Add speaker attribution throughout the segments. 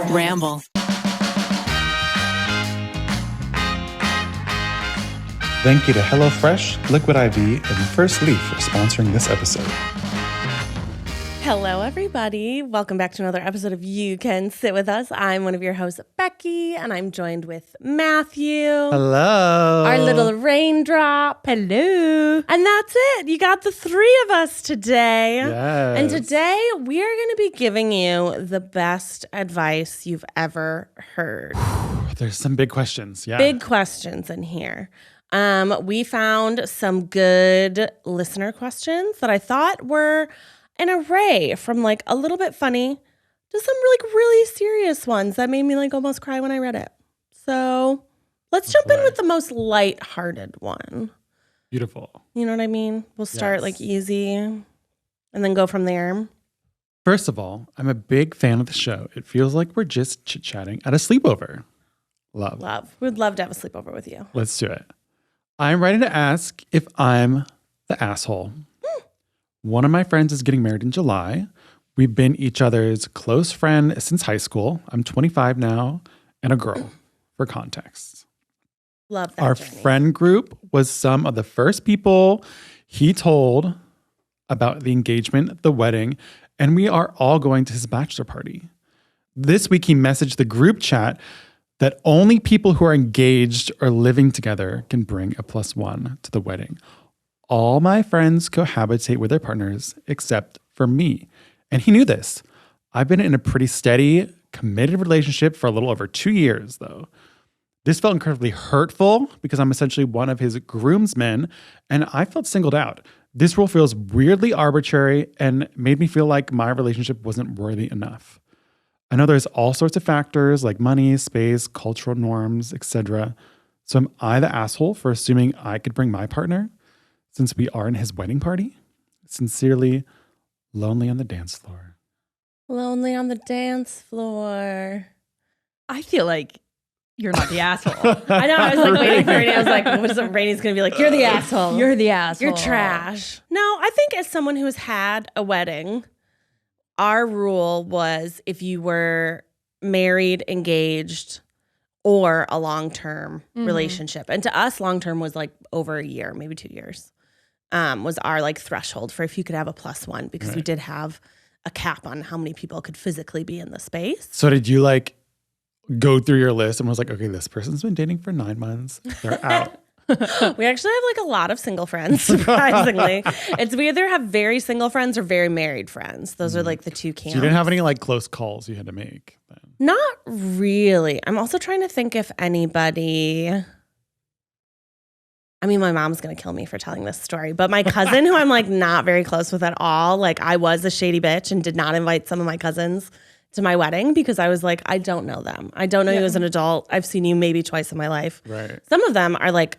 Speaker 1: Ramble.
Speaker 2: Thank you to HelloFresh, Liquid IV, and First Leaf for sponsoring this episode.
Speaker 3: Hello, everybody. Welcome back to another episode of You Can Sit With Us. I'm one of your hosts, Becky, and I'm joined with Matthew.
Speaker 2: Hello.
Speaker 3: Our little raindrop.
Speaker 4: Hello.
Speaker 3: And that's it. You got the three of us today.
Speaker 2: Yes.
Speaker 3: And today we are going to be giving you the best advice you've ever heard.
Speaker 2: There's some big questions. Yeah.
Speaker 3: Big questions in here. We found some good listener questions that I thought were an array from like a little bit funny to some really serious ones that made me like almost cry when I read it. So let's jump in with the most lighthearted one.
Speaker 2: Beautiful.
Speaker 3: You know what I mean? We'll start like easy and then go from there.
Speaker 2: First of all, I'm a big fan of the show. It feels like we're just chit-chatting at a sleepover. Love.
Speaker 3: We'd love to have a sleepover with you.
Speaker 2: Let's do it. I'm ready to ask if I'm the asshole. One of my friends is getting married in July. We've been each other's close friend since high school. I'm 25 now and a girl, for context.
Speaker 3: Love that
Speaker 2: Our
Speaker 3: journey.
Speaker 2: friend group was some of the first people he told about the engagement, the wedding, and we are all going to his bachelor party. This week, he messaged the group chat that only people who are engaged or living together can bring a +1 to the wedding. All my friends cohabitate with their partners except for me. And he knew this. I've been in a pretty steady, committed relationship for a little over 2 years, though. This felt incredibly hurtful because I'm essentially one of his groomsmen, and I felt singled out. This rule feels weirdly arbitrary and made me feel like my relationship wasn't worthy enough. I know there's all sorts of factors like money, space, cultural norms, etc. So am I the asshole for assuming I could bring my partner since we are in his wedding party? Sincerely, Lonely on the Dance Floor.
Speaker 3: Lonely on the dance floor.
Speaker 4: I feel like you're not the asshole.
Speaker 3: I know. I was like waiting for Rainie. I was like, what is it? Rainie's going to be like, you're the asshole.
Speaker 4: You're the asshole.
Speaker 3: You're trash. No, I think as someone who has had a wedding, our rule was if you were married, engaged, or a long-term relationship. And to us, long-term was like over a year, maybe 2 years, was our like threshold for if you could have a +1 because we did have a cap on how many people could physically be in the space.
Speaker 2: So did you like go through your list and was like, okay, this person's been dating for 9 months. They're out.
Speaker 3: We actually have like a lot of single friends, surprisingly. We either have very single friends or very married friends. Those are like the two camps.
Speaker 2: So you didn't have any like close calls you had to make then?
Speaker 3: Not really. I'm also trying to think if anybody... I mean, my mom's going to kill me for telling this story, but my cousin, who I'm like not very close with at all, like I was a shady bitch and did not invite some of my cousins to my wedding because I was like, I don't know them. I don't know you as an adult. I've seen you maybe twice in my life.
Speaker 2: Right.
Speaker 3: Some of them are like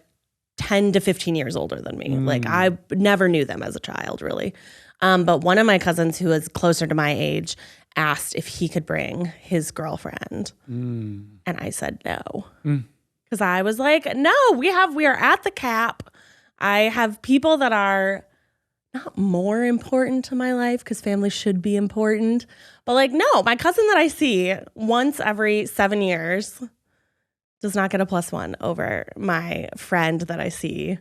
Speaker 3: 10 to 15 years older than me. Like I never knew them as a child, really. But one of my cousins who is closer to my age asked if he could bring his girlfriend. And I said no. Because I was like, no, we are at the cap. I have people that are not more important to my life because family should be important. But like, no, my cousin that I see once every 7 years does not get a +1 over my friend that I see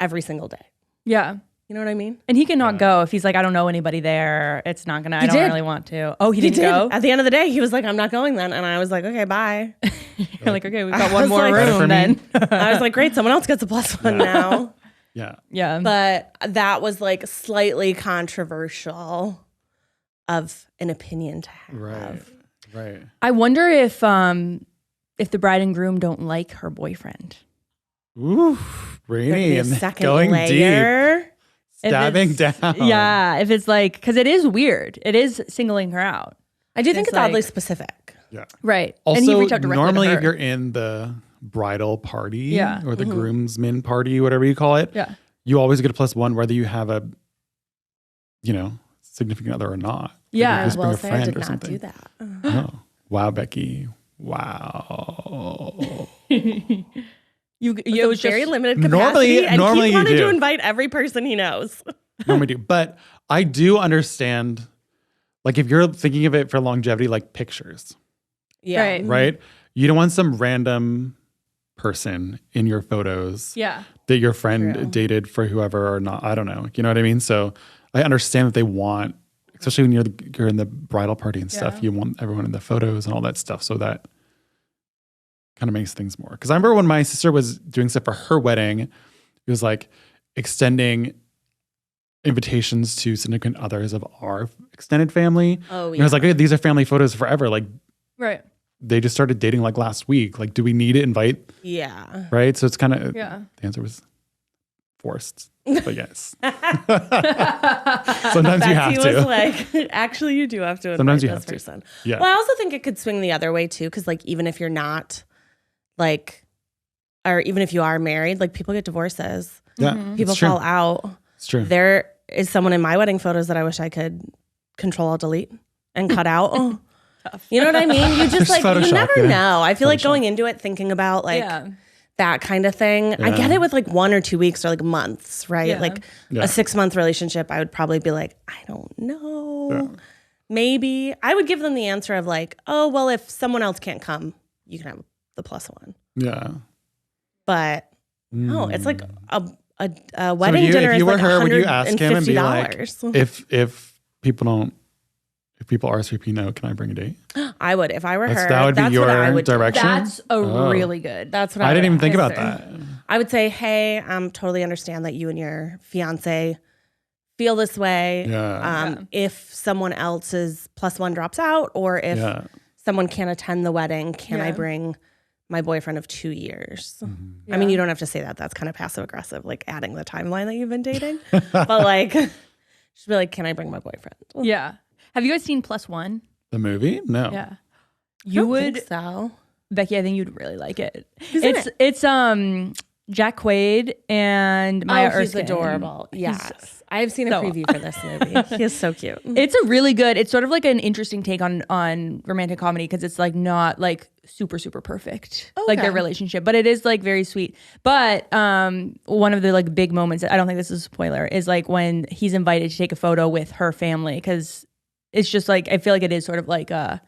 Speaker 3: every single day.
Speaker 4: Yeah.
Speaker 3: You know what I mean?
Speaker 4: And he cannot go if he's like, I don't know anybody there. It's not going to, I don't really want to. Oh, he didn't go?
Speaker 3: At the end of the day, he was like, I'm not going then. And I was like, okay, bye.
Speaker 4: You're like, okay, we've got one more
Speaker 3: like,
Speaker 4: room then.
Speaker 3: I was like, great, someone else gets a +1 now.
Speaker 2: Yeah.
Speaker 4: Yeah.
Speaker 3: But that was like slightly controversial of an opinion to have.
Speaker 2: Right.
Speaker 4: I wonder if the bride and groom don't like her boyfriend.
Speaker 2: Ooh, Rainie,
Speaker 3: A
Speaker 2: and
Speaker 3: second
Speaker 2: going
Speaker 3: layer.
Speaker 2: deep. Stabbing down.
Speaker 4: Yeah, if it's like, because it is weird. It is singling her out.
Speaker 3: I do think it's
Speaker 4: like,
Speaker 3: oddly specific.
Speaker 2: Yeah.
Speaker 4: Right.
Speaker 2: Also,
Speaker 4: and he reached out directly
Speaker 2: normally
Speaker 4: to her.
Speaker 2: if you're in the bridal party
Speaker 4: Yeah.
Speaker 2: or the groomsmen party, whatever you call it,
Speaker 4: Yeah.
Speaker 2: you always get a +1 whether you have a, significant other or not.
Speaker 4: Yeah.
Speaker 2: You just bring
Speaker 3: Well,
Speaker 2: a
Speaker 3: Sarah
Speaker 2: friend
Speaker 3: did
Speaker 2: or
Speaker 3: not
Speaker 2: something.
Speaker 3: do that.
Speaker 2: Oh. Wow, Becky. Wow.
Speaker 3: It was very limited
Speaker 2: Normally-
Speaker 3: capacity, and
Speaker 2: normally
Speaker 3: he
Speaker 2: you
Speaker 3: wanted
Speaker 2: do.
Speaker 3: to invite every person he knows.
Speaker 2: Normally do. But I do understand, like if you're thinking of it for longevity, like pictures.
Speaker 3: Yeah.
Speaker 2: right? You don't want some random person in your photos
Speaker 4: Yeah.
Speaker 2: that your friend
Speaker 3: True.
Speaker 2: dated for whoever or not. I don't know. You know what I mean? So I understand that they want, especially when you're in the bridal party and stuff, you want everyone in the photos and all that stuff. So that kind of makes things more. Because I remember when my sister was doing stuff for her wedding, it was like extending invitations to significant others of our extended family.
Speaker 3: Oh,
Speaker 2: And
Speaker 3: yeah.
Speaker 2: I was like, hey, these are family photos forever. Like
Speaker 4: Right.
Speaker 2: they just started dating like last week. Like, do we need to invite?
Speaker 3: Yeah.
Speaker 2: Right. So it's kind of,
Speaker 4: Yeah.
Speaker 2: the answer was forced, but yes. Sometimes you have
Speaker 3: He
Speaker 2: to.
Speaker 3: was like, actually, you do have to invite
Speaker 2: Sometimes you
Speaker 3: this
Speaker 2: have to.
Speaker 3: person.
Speaker 2: Yeah.
Speaker 3: Well, I also think it could swing the other way too, because like even if you're not like, or even if you are married, like people get divorces,
Speaker 2: Yeah.
Speaker 3: people
Speaker 2: it's true.
Speaker 3: fall out.
Speaker 2: It's true.
Speaker 3: There is someone in my wedding photos that I wish I could Control Alt Delete and cut out. You know what I mean? You just
Speaker 2: Just
Speaker 3: like
Speaker 2: Photoshop,
Speaker 3: you never
Speaker 2: yeah.
Speaker 3: know. I feel like
Speaker 2: Photoshop.
Speaker 3: going into it thinking about like
Speaker 4: Yeah.
Speaker 3: that kind of thing. I get it with like 1 or 2 weeks or like months, right?
Speaker 4: Yeah.
Speaker 3: Like
Speaker 2: Yeah.
Speaker 3: a 6-month relationship, I would probably be like, I don't know.
Speaker 2: Yeah.
Speaker 3: Maybe I would give them the answer of like, oh, well, if someone else can't come, you can have the +1.
Speaker 2: Yeah.
Speaker 3: But no, it's like a
Speaker 2: So
Speaker 3: wedding
Speaker 2: if
Speaker 3: dinner
Speaker 2: you
Speaker 3: is
Speaker 2: were
Speaker 3: like
Speaker 2: her, would you ask him and be
Speaker 3: $150.
Speaker 2: like, if people RSVP no, can I bring a date?
Speaker 3: I would if I were her.
Speaker 2: That would be
Speaker 3: that's what I
Speaker 2: your
Speaker 3: would do.
Speaker 2: direction.
Speaker 4: That's a really good.
Speaker 3: That's what
Speaker 2: I didn't
Speaker 3: would
Speaker 2: even think about
Speaker 3: ask.
Speaker 2: that.
Speaker 3: I would say, hey, totally understand that you and your fiance feel this way.
Speaker 2: Yeah.
Speaker 3: If someone else's +1 drops out, or if
Speaker 2: Yeah.
Speaker 3: someone can't attend the wedding, can I
Speaker 4: Yeah.
Speaker 3: bring my boyfriend of 2 years?
Speaker 2: Mm-hmm.
Speaker 3: I mean, you don't have to say that. That's kind of passive aggressive, like adding the timeline that you've been dating. But like, just be like, can I bring my boyfriend?
Speaker 4: Yeah. Have you guys seen +1?
Speaker 2: The movie? No.
Speaker 4: Yeah.
Speaker 3: I
Speaker 4: You
Speaker 3: don't
Speaker 4: would,
Speaker 3: think so.
Speaker 4: Becky, I think you'd really like it.
Speaker 3: Who's in
Speaker 4: It's Jack Quaid and Maya
Speaker 3: He's
Speaker 4: Erskine.
Speaker 3: adorable. Yes. I've seen a
Speaker 4: so-
Speaker 3: preview for this movie. He is so cute.
Speaker 4: It's a really good. It's sort of like an interesting take on romantic comedy because it's like not like super perfect like
Speaker 3: Okay.
Speaker 4: their relationship, but it is like very sweet. But one of the like big moments, I don't think this is a spoiler, is like when he's invited to take a photo with her family because it's just like I feel like it is sort of like a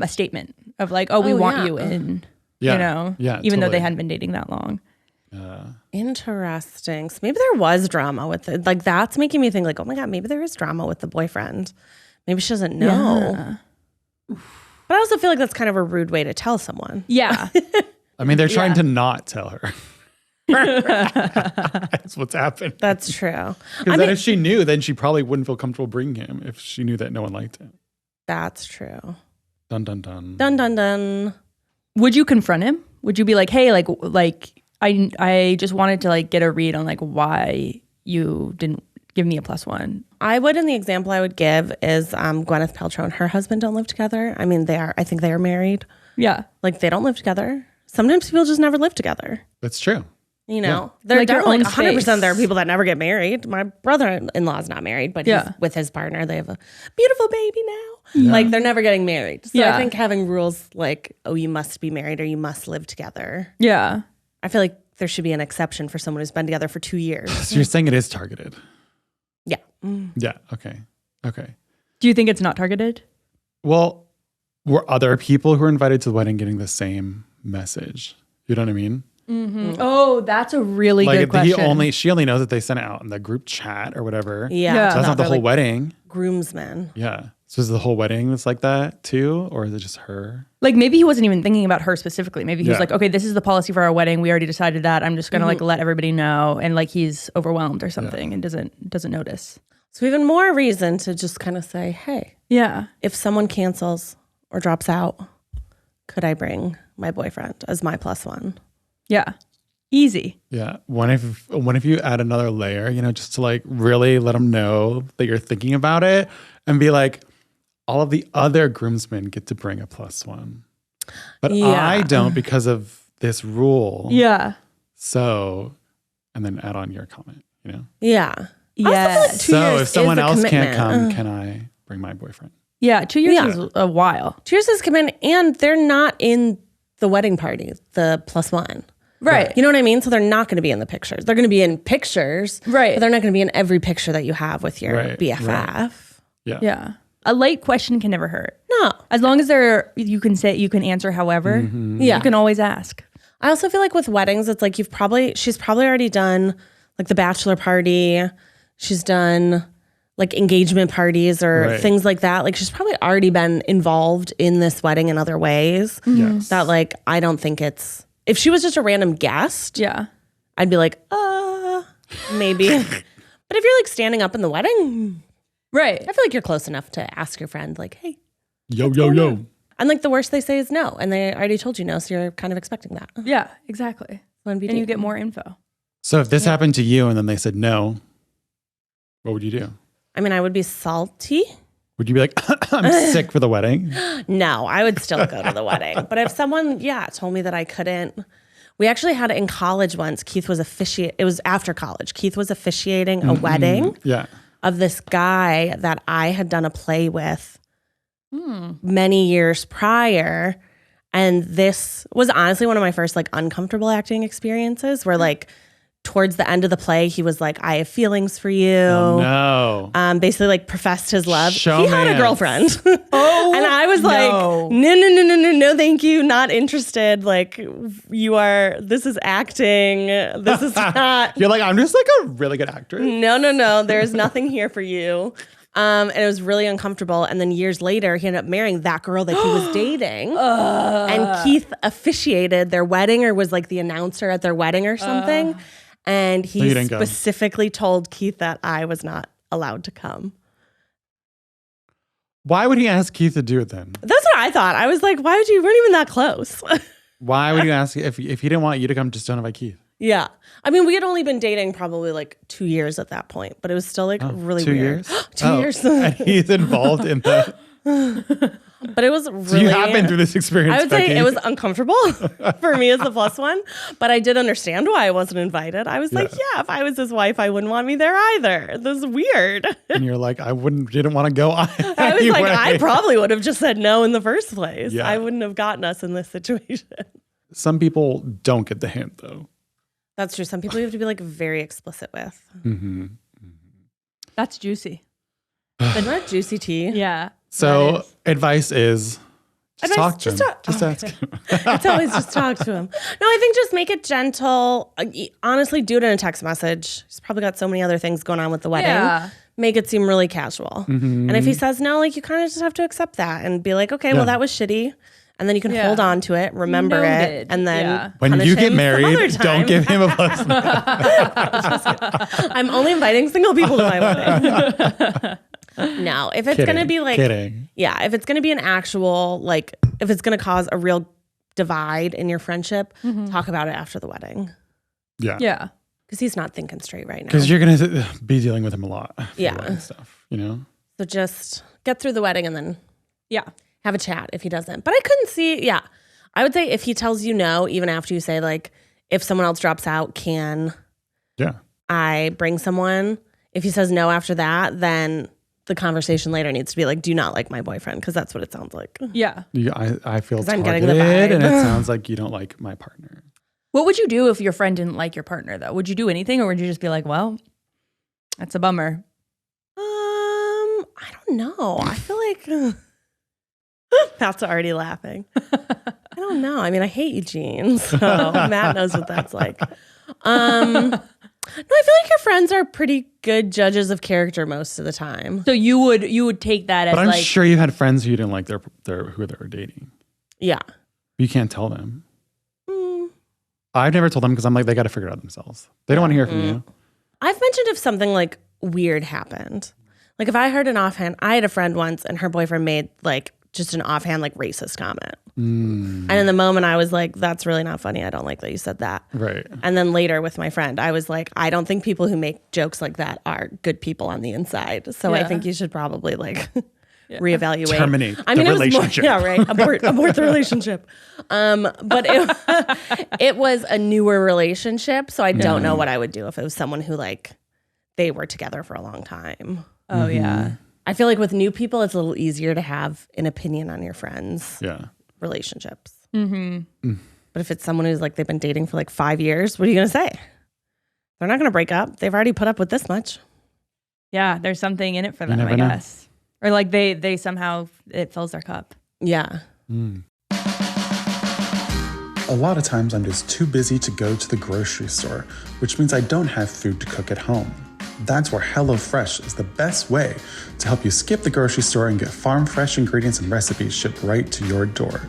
Speaker 4: statement of like, oh, we want
Speaker 3: yeah.
Speaker 4: you in,
Speaker 2: Yeah.
Speaker 4: you know,
Speaker 2: Yeah,
Speaker 4: even though they
Speaker 2: totally.
Speaker 4: hadn't been dating that long.
Speaker 3: Interesting. So maybe there was drama with it. Like that's making me think like, oh my God, maybe there is drama with the boyfriend. Maybe she doesn't know.
Speaker 4: Yeah.
Speaker 3: But I also feel like that's kind of a rude way to tell someone.
Speaker 4: Yeah.
Speaker 2: I mean, they're trying to not tell her. That's what's happened.
Speaker 3: That's true.
Speaker 2: Because then if she knew, then she probably wouldn't feel comfortable bringing him if she knew that no one liked him.
Speaker 3: That's true.
Speaker 2: Dun, dun, dun.
Speaker 3: Dun dun dun.
Speaker 4: Would you confront him? Would you be like, hey, like I just wanted to like get a read on like why you didn't give me a +1?
Speaker 3: I would, and the example I would give is Gwyneth Paltrow and her husband don't live together. I mean, I think they are married.
Speaker 4: Yeah.
Speaker 3: Like they don't live together. Sometimes people just never live together.
Speaker 2: That's true.
Speaker 3: You know, they're
Speaker 4: Like your
Speaker 3: definitely
Speaker 4: own
Speaker 3: 100%.
Speaker 4: space.
Speaker 3: There are people that never get married. My brother-in-law is not married, but
Speaker 4: Yeah.
Speaker 3: he's with his partner. They have a beautiful baby now. Like they're never getting married. So
Speaker 4: Yeah.
Speaker 3: I think having rules like, oh, you must be married or you must live together.
Speaker 4: Yeah.
Speaker 3: I feel like there should be an exception for someone who's been together for 2 years.
Speaker 2: So you're saying it is targeted?
Speaker 3: Yeah.
Speaker 2: Yeah. Okay. Okay.
Speaker 4: Do you think it's not targeted?
Speaker 2: Well, were other people who were invited to the wedding getting the same message? You know what I mean?
Speaker 4: Oh, that's a really
Speaker 2: Like
Speaker 4: good
Speaker 2: if
Speaker 4: question.
Speaker 2: she only knows that they sent it out in the group chat or whatever.
Speaker 3: Yeah.
Speaker 4: Yeah.
Speaker 2: So that's not the
Speaker 3: They're
Speaker 2: whole
Speaker 3: like
Speaker 2: wedding.
Speaker 3: groomsmen.
Speaker 2: Yeah. So is the whole wedding that's like that too? Or is it just her?
Speaker 4: Like maybe he wasn't even thinking about her specifically. Maybe he was
Speaker 2: Yeah.
Speaker 4: like, okay, this is the policy for our wedding. We already decided that. I'm just gonna like let everybody know, and like he's overwhelmed or something and doesn't notice.
Speaker 3: So even more reason to just kind of say, hey,
Speaker 4: Yeah.
Speaker 3: if someone cancels or drops out, could I bring my boyfriend as my +1?
Speaker 4: Yeah. Easy.
Speaker 2: Yeah. What if you add another layer, you know, just to like really let them know that you're thinking about it and be like, all of the other groomsmen get to bring a +1. But
Speaker 3: Yeah.
Speaker 2: I don't because of this rule.
Speaker 4: Yeah.
Speaker 2: So, and then add on your comment, you know?
Speaker 3: Yeah.
Speaker 4: Yes.
Speaker 3: 2
Speaker 2: So
Speaker 3: years
Speaker 2: if someone
Speaker 3: is a
Speaker 2: else can't
Speaker 3: commitment.
Speaker 2: come, can I bring my boyfriend?
Speaker 4: Yeah. 2 years
Speaker 3: Yeah.
Speaker 4: is a while.
Speaker 3: 2 years is commitment, and they're not in the wedding party, the +1.
Speaker 4: Right.
Speaker 3: You know what I mean? So they're not going to be in the pictures. They're going to be in pictures,
Speaker 4: Right.
Speaker 3: but they're not going to be in every picture that you have with your
Speaker 2: Right,
Speaker 3: BFF.
Speaker 2: right. Yeah.
Speaker 4: Yeah. A light question can never hurt.
Speaker 3: No.
Speaker 4: As long as you can answer however.
Speaker 3: Yeah.
Speaker 4: You can always ask.
Speaker 3: I also feel like with weddings, it's like she's probably already done like the bachelor party. She's done like engagement parties or things like that. Like she's probably already been involved in this wedding in other ways.
Speaker 2: Yes.
Speaker 3: That like, I don't think if she was just a random guest,
Speaker 4: Yeah.
Speaker 3: I'd be like, maybe. But if you're like standing up in the wedding,
Speaker 4: Right.
Speaker 3: I feel like you're close enough to ask your friend like, hey.
Speaker 2: Yo.
Speaker 3: And like the worst they say is no. And they already told you no. So you're kind of expecting that.
Speaker 4: Yeah, exactly. And you get more info.
Speaker 2: So if this happened to you and then they said no, what would you do?
Speaker 3: I mean, I would be salty.
Speaker 2: Would you be like, I'm sick for the wedding?
Speaker 3: No, I would still go to the wedding. But if someone, told me that I couldn't. We actually had it in college once. Keith was it was after college. Keith was officiating a wedding of this guy that I had done a play with many years prior. And this was honestly one of my first like uncomfortable acting experiences where like towards the end of the play, he was like, I have feelings for you.
Speaker 2: Oh, no.
Speaker 3: Basically like professed his love.
Speaker 2: Showmance.
Speaker 3: He had a girlfriend. And I was like, no, thank you. Not interested. Like this is acting. This is not.
Speaker 2: You're like, I'm just like a really good actress.
Speaker 3: No. There's nothing here for you. And it was really uncomfortable. And then years later, he ended up marrying that girl that he was dating. And Keith officiated their wedding or was like the announcer at their wedding or something. And he specifically told Keith that I was not allowed to come.
Speaker 2: Why would he ask Keith to do it then?
Speaker 3: That's what I thought. I was like, why would you? We weren't even that close.
Speaker 2: Why would you ask if he didn't want you to come, just don't invite Keith?
Speaker 3: Yeah. I mean, we had only been dating probably like 2 years at that point, but it was still like really
Speaker 2: 2
Speaker 3: weird.
Speaker 2: years?
Speaker 3: 2 years.
Speaker 2: And he's involved in that.
Speaker 3: But it was really...
Speaker 2: So you have been through this experience,
Speaker 3: I would
Speaker 2: Becky.
Speaker 3: say it was uncomfortable for me as the plus one, but I did understand why I wasn't invited. I was like, if I was his wife, I wouldn't want me there either. This is weird.
Speaker 2: And you're like, didn't want to go anyway.
Speaker 3: I was like, I probably would have just said no in the first place.
Speaker 2: Yeah.
Speaker 3: I wouldn't have gotten us in this situation.
Speaker 2: Some people don't get the hint, though.
Speaker 3: That's true. Some people you have to be like very explicit with.
Speaker 2: Mm-hmm.
Speaker 4: That's juicy.
Speaker 3: Isn't that juicy tea?
Speaker 4: Yeah.
Speaker 2: So advice is just talk to him. Just ask him.
Speaker 3: It's always just talk to him. No, I think just make it gentle. Honestly, do it in a text message. He's probably got so many other things going on with the wedding.
Speaker 4: Yeah.
Speaker 3: Make it seem really casual.
Speaker 2: Mm-hmm.
Speaker 3: And if he says no, like you kind of just have to accept that and be like, okay, well, that was shitty. And then you can hold on to it, remember it, and then
Speaker 2: when you get married, don't give him a plus.
Speaker 3: I'm only inviting single people to my wedding. No, if it's going to be like, if it's going to be an actual, like, if it's going to cause a real divide in your friendship, talk about it after the wedding.
Speaker 2: Yeah.
Speaker 4: Yeah.
Speaker 3: Because he's not thinking straight right now.
Speaker 2: Because you're going to be dealing with him a lot.
Speaker 3: And
Speaker 2: Stuff, you know?
Speaker 3: So just get through the wedding and then have a chat if he doesn't. But I couldn't see, I would say if he tells you no, even after you say like, if someone else drops out, can I bring someone? If he says no after that, then the conversation later needs to be like, do you not like my boyfriend? Because that's what it sounds like.
Speaker 4: Yeah.
Speaker 2: I feel targeted,
Speaker 3: I'm getting the vibe.
Speaker 2: and it sounds like you don't like my partner.
Speaker 4: What would you do if your friend didn't like your partner, though? Would you do anything, or would you just be like, well, that's a bummer?
Speaker 3: I don't know. I feel like Pat's already laughing. I don't know. I mean, I hate Eugene, so Matt knows what that's like. No, I feel like your friends are pretty good judges of character most of the time.
Speaker 4: So you would take that as
Speaker 2: But I'm
Speaker 4: like,
Speaker 2: sure you had friends who you didn't like who they were dating.
Speaker 3: Yeah.
Speaker 2: You can't tell them. I've never told them because I'm like, they got to figure it out themselves. They don't want to hear from you.
Speaker 3: I've mentioned if something like weird happened. Like if I heard an offhand, I had a friend once and her boyfriend made like just an offhand like racist comment. And in the moment I was like, that's really not funny. I don't like that you said that.
Speaker 2: Right.
Speaker 3: And then later with my friend, I was like, I don't think people who make jokes like that are good people on the inside. So I think you should probably like reevaluate.
Speaker 2: Terminate the
Speaker 3: It
Speaker 2: relationship.
Speaker 3: was more, abort the relationship. But it was a newer relationship. So I don't know what I would do if it was someone who like, they were together for a long time.
Speaker 4: oh yeah.
Speaker 3: I feel like with new people, it's a little easier to have an opinion on your friends' relationships. But if it's someone who's like, they've been dating for like 5 years, what are you going to say? They're not going to break up. They've already put up with this much.
Speaker 4: Yeah, there's something in it for them, I
Speaker 2: know.
Speaker 4: guess. Or like they somehow, it fills their cup.
Speaker 3: Yeah.
Speaker 2: A lot of times I'm just too busy to go to the grocery store, which means I don't have food to cook at home. That's where HelloFresh is the best way to help you skip the grocery store and get farm fresh ingredients and recipes shipped right to your door.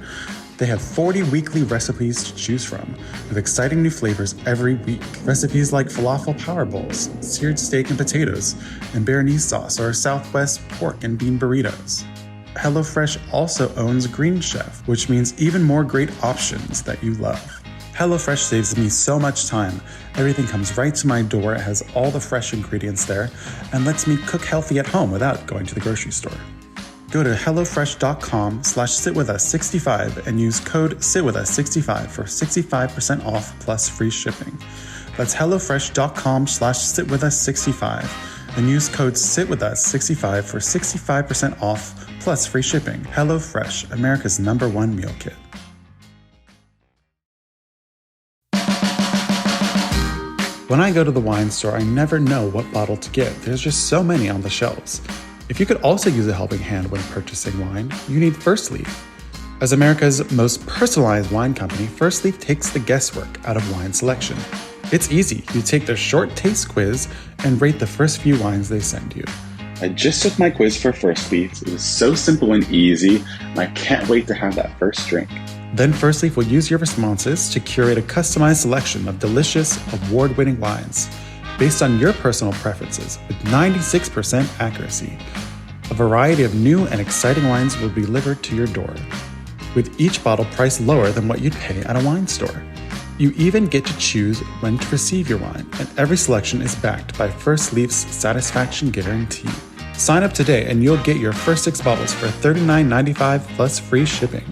Speaker 2: They have 40 weekly recipes to choose from, with exciting new flavors every week. Recipes like falafel power bowls, seared steak and potatoes, and béarnaise sauce, or Southwest pork and bean burritos. HelloFresh also owns Green Chef, which means even more great options that you love. HelloFresh saves me so much time. Everything comes right to my door, it has all the fresh ingredients there, and lets me cook healthy at home without going to the grocery store. Go to hellofresh.com/sitwithus65 and use code SITWITHUS65 for 65% off plus free shipping. That's hellofresh.com/sitwithus65 and use code SITWITHUS65 for 65% off plus free shipping. HelloFresh, America's #1 meal kit. When I go to the wine store, I never know what bottle to get. There's just so many on the shelves. If you could also use a helping hand when purchasing wine, you need First Leaf. As America's most personalized wine company, First Leaf takes the guesswork out of wine selection. It's easy. You take their short taste quiz and rate the first few wines they send you. I just took my quiz for First Leaf. It was so simple and easy, and I can't wait to have that first drink. Then First Leaf will use your responses to curate a customized selection of delicious, award-winning wines based on your personal preferences with 96% accuracy. A variety of new and exciting wines will be delivered to your door, with each bottle priced lower than what you'd pay at a wine store. You even get to choose when to receive your wine, and every selection is backed by First Leaf's satisfaction guarantee. Sign up today and you'll get your first 6 bottles for $39.95 plus free shipping.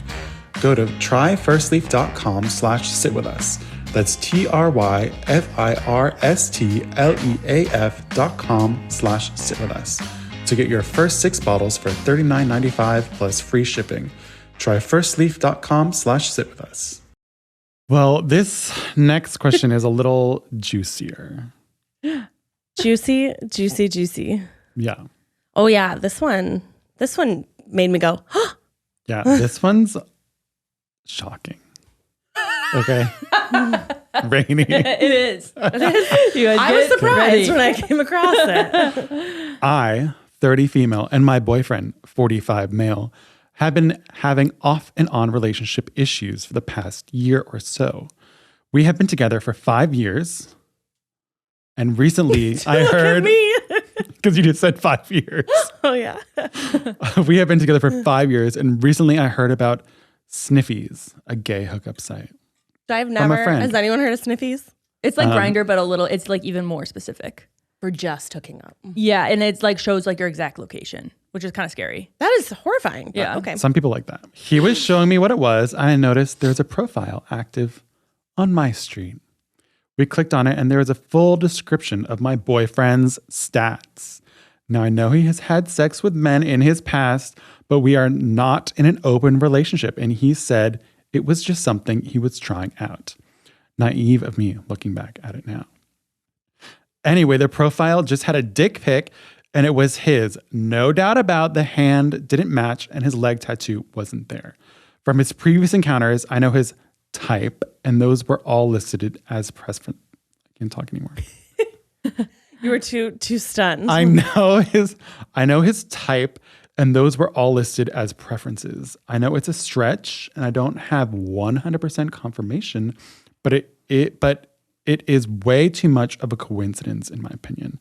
Speaker 2: Go to tryfirstleaf.com/sitwithus. That's tryfirstleaf.com/sitwithus to get your first 6 bottles for $39.95 plus free shipping. Tryfirstleaf.com/sitwithus. Well, this next question is a little juicier.
Speaker 3: Juicy.
Speaker 2: Yeah.
Speaker 3: Oh yeah, this one made me go, huh.
Speaker 2: Yeah, this one's shocking. Okay. Rainie.
Speaker 4: It is.
Speaker 3: I was surprised when I came across it.
Speaker 2: I, 30 female, and my boyfriend, 45 male, have been having off and on relationship issues for the past year or so. We have been together for 5 years. And recently I heard, because you just said 5 years.
Speaker 3: Oh yeah.
Speaker 2: We have been together for 5 years. And recently I heard about Sniffies, a gay hookup site.
Speaker 3: I've never, has anyone heard of Sniffies?
Speaker 4: It's like Grindr, but it's like even more specific.
Speaker 3: For just hooking up.
Speaker 4: Yeah, and it's like shows like your exact location, which is kind of scary.
Speaker 3: That is horrifying.
Speaker 4: Yeah.
Speaker 3: Okay.
Speaker 2: Some people like that. He was showing me what it was, and I noticed there's a profile active on my street. We clicked on it, and there was a full description of my boyfriend's stats. Now, I know he has had sex with men in his past, but we are not in an open relationship, and he said it was just something he was trying out. Naive of me looking back at it now. Anyway, the profile just had a dick pic, and it was his. No doubt about the hand didn't match, and his leg tattoo wasn't there. From his previous encounters, I know his type, and those were all listed as preference. I can't talk anymore.
Speaker 3: You were too stunned.
Speaker 2: I know his type, and those were all listed as preferences. I know it's a stretch, and I don't have 100% confirmation, but it is way too much of a coincidence, in my opinion.